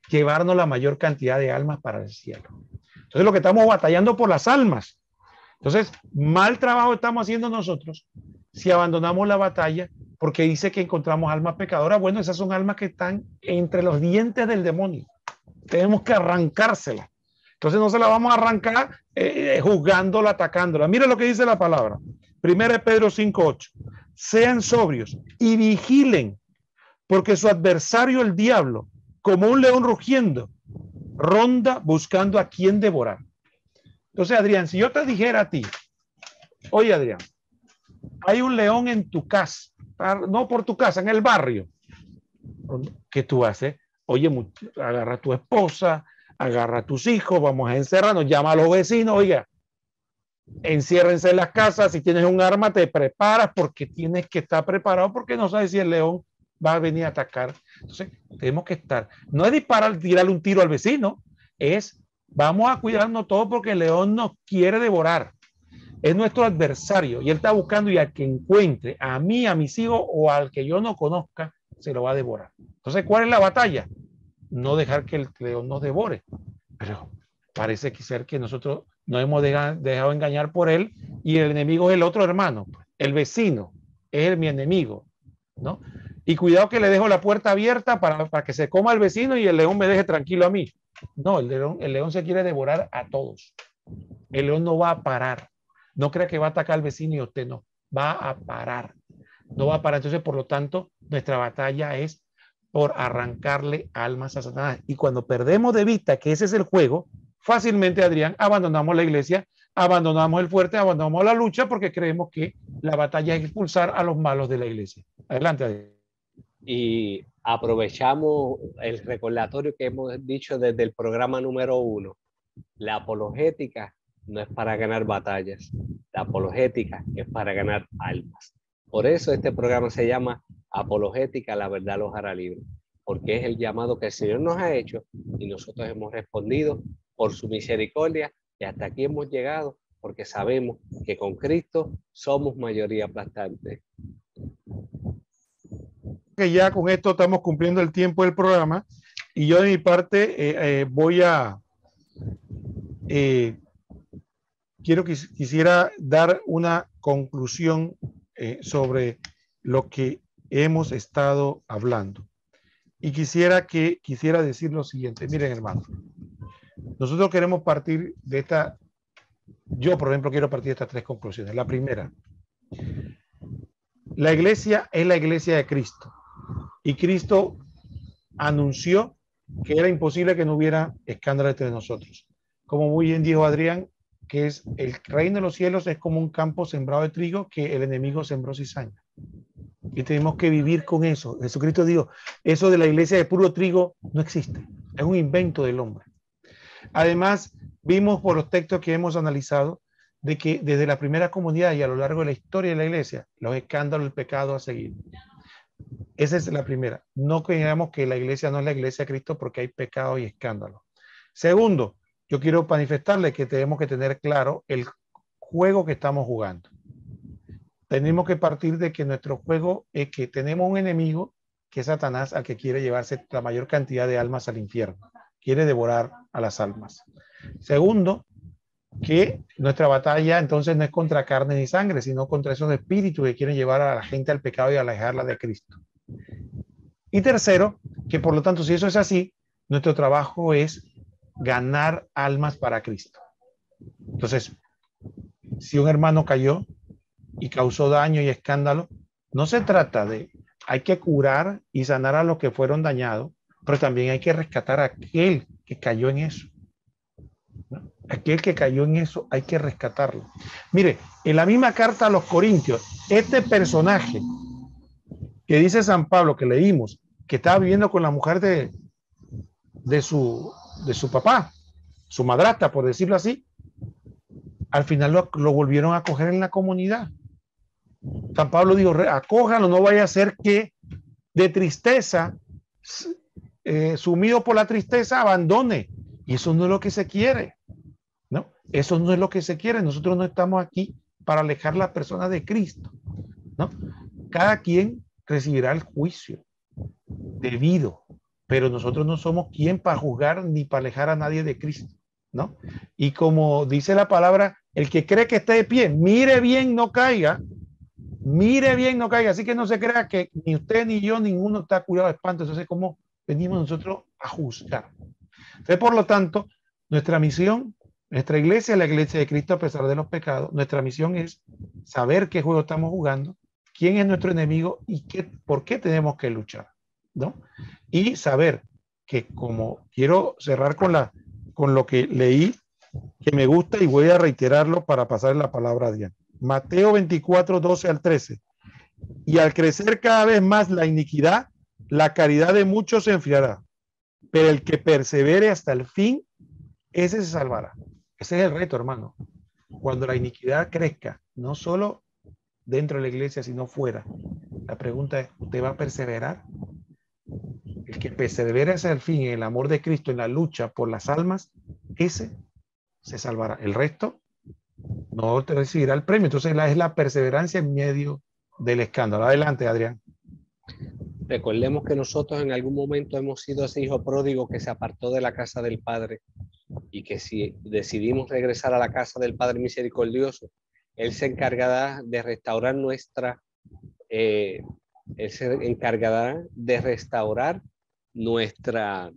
llevarnos la mayor cantidad de almas para el cielo. Entonces lo que estamos batallando por las almas. Entonces, mal trabajo estamos haciendo nosotros si abandonamos la batalla porque dice que encontramos almas pecadoras. Bueno, esas son almas que están entre los dientes del demonio. Tenemos que arrancárselas. Entonces no se la vamos a arrancar juzgándola, atacándola. Mira lo que dice la palabra. 1 Pedro 5:8. Sean sobrios y vigilen, porque su adversario el diablo, como un león rugiendo, ronda buscando a quien devorar. Entonces, Adrián, si yo te dijera a ti, oye, Adrián, hay un león en tu casa, no por tu casa, en el barrio, ¿qué tú haces? Oye, agarra a tu esposa, agarra a tus hijos, vamos a encerrarnos, llama a los vecinos, oiga, enciérrense en las casas, si tienes un arma te preparas porque tienes que estar preparado porque no sabes si el león va a venir a atacar. Entonces, tenemos que estar, no es disparar, tirarle un tiro al vecino, es vamos a cuidarnos todos porque el león nos quiere devorar. Es nuestro adversario y él está buscando y al que encuentre, a mí, a mis hijos o al que yo no conozca, se lo va a devorar. Entonces, ¿cuál es la batalla? No dejar que el león nos devore. Pero parece que ser que nosotros nos hemos dejado engañar por él y el enemigo es el otro hermano, el vecino, es mi enemigo, ¿no? Y cuidado que le dejo la puerta abierta para que se coma al vecino y el león me deje tranquilo a mí. No, el león se quiere devorar a todos. El león no va a parar. No crea que va a atacar al vecino y usted no. Va a parar. No va a parar. Entonces, por lo tanto, nuestra batalla es por arrancarle almas a Satanás. Y cuando perdemos de vista que ese es el juego, fácilmente, Adrián, abandonamos la iglesia, abandonamos el fuerte, abandonamos la lucha porque creemos que la batalla es expulsar a los malos de la iglesia. Adelante, Adrián. Y aprovechamos el recordatorio que hemos dicho desde el programa número 1. La apologética no es para ganar batallas. La apologética es para ganar almas. Por eso este programa se llama Apologética, la verdad los hará libres, porque es el llamado que el Señor nos ha hecho y nosotros hemos respondido por su misericordia y hasta aquí hemos llegado porque sabemos que con Cristo somos mayoría aplastante. Que ya con esto estamos cumpliendo el tiempo del programa y yo de mi parte quisiera dar una conclusión sobre lo que hemos estado hablando y quisiera decir lo siguiente. Miren, hermano, nosotros queremos partir de esta, yo por ejemplo quiero partir de estas 3 conclusiones. La primera, la iglesia es la iglesia de Cristo y Cristo anunció que era imposible que no hubiera escándalo entre nosotros. Como muy bien dijo Adrián, que es el reino de los cielos es como un campo sembrado de trigo que el enemigo sembró cizaña. Y tenemos que vivir con eso. Jesucristo dijo, eso de la iglesia de puro trigo no existe. Es un invento del hombre. Además, vimos por los textos que hemos analizado de que desde la primera comunidad y a lo largo de la historia de la iglesia, los escándalos, el pecado ha seguido. Esa es la primera. No creamos que la iglesia no es la iglesia de Cristo porque hay pecado y escándalo. Segundo, yo quiero manifestarle que tenemos que tener claro el juego que estamos jugando. Tenemos que partir de que nuestro juego es que tenemos un enemigo que es Satanás, al que quiere llevarse la mayor cantidad de almas al infierno. Quiere devorar a las almas. Segundo, que nuestra batalla entonces no es contra carne ni sangre, sino contra esos espíritus que quieren llevar a la gente al pecado y alejarla de Cristo. Y tercero, que por lo tanto, si eso es así, nuestro trabajo es ganar almas para Cristo. Entonces, si un hermano cayó y causó daño y escándalo, no se trata de, hay que curar y sanar a los que fueron dañados, pero también hay que rescatar a aquel que cayó en eso, ¿no? Aquel que cayó en eso hay que rescatarlo. Mire, en la misma carta a los Corintios, este personaje que dice San Pablo, que leímos, que estaba viviendo con la mujer de, su, de su papá, su madrastra, por decirlo así, al final lo volvieron a acoger en la comunidad. San Pablo dijo, acójalo, no vaya a ser que de tristeza, sumido por la tristeza, abandone. Y eso no es lo que se quiere, ¿no? Eso no es lo que se quiere. Nosotros no estamos aquí para alejar a la persona de Cristo, ¿no? Cada quien recibirá el juicio debido, pero nosotros no somos quien para juzgar ni para alejar a nadie de Cristo, ¿no? Y como dice la palabra, el que cree que está de pie, mire bien, no caiga. Mire bien, no caiga. Así que no se crea que ni usted ni yo, ninguno está curado de espanto. Entonces, ¿cómo venimos nosotros a juzgar? Entonces, por lo tanto, nuestra misión, nuestra iglesia, la iglesia de Cristo a pesar de los pecados, nuestra misión es saber qué juego estamos jugando, quién es nuestro enemigo y por qué tenemos que luchar, ¿no? Y saber que, como quiero cerrar con lo que leí, que me gusta y voy a reiterarlo para pasar la palabra a Diana. Mateo 24, 12 al 13. Y al crecer cada vez más la iniquidad, la caridad de muchos se enfriará, pero el que persevere hasta el fin, ese se salvará. Ese es el reto, hermano. Cuando la iniquidad crezca, no solo dentro de la iglesia, sino fuera. La pregunta es, ¿usted va a perseverar? El que persevere hasta el fin en el amor de Cristo, en la lucha por las almas, ese se salvará. El resto no te recibirá el premio. Entonces es la perseverancia en medio del escándalo. Adelante, Adrián. Recordemos que nosotros en algún momento hemos sido ese hijo pródigo que se apartó de la casa del Padre y que si decidimos regresar a la casa del Padre misericordioso, Él se encargará de restaurar Él se encargará de restaurar nuestra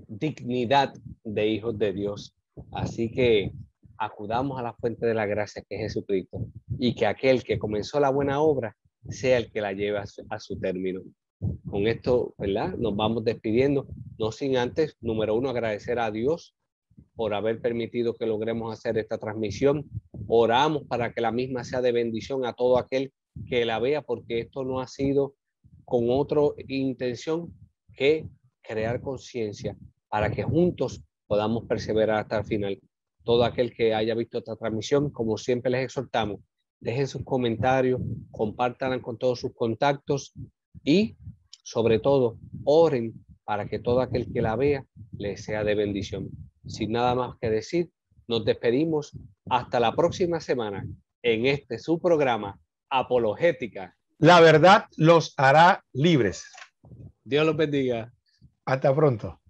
dignidad de hijos de Dios. Así que acudamos a la fuente de la gracia que es Jesucristo y que aquel que comenzó la buena obra sea el que la lleve a su término. Con esto, ¿verdad? Nos vamos despidiendo, no sin antes, número uno, agradecer a Dios por haber permitido que logremos hacer esta transmisión. Oramos para que la misma sea de bendición a todo aquel que la vea, porque esto no ha sido con otra intención que crear conciencia para que juntos podamos perseverar hasta el final. Todo aquel que haya visto esta transmisión, como siempre les exhortamos, dejen sus comentarios, compártanla con todos sus contactos y, sobre todo, oren para que todo aquel que la vea les sea de bendición. Sin nada más que decir, nos despedimos hasta la próxima semana en su programa Apologética. La verdad los hará libres. Dios los bendiga. Hasta pronto.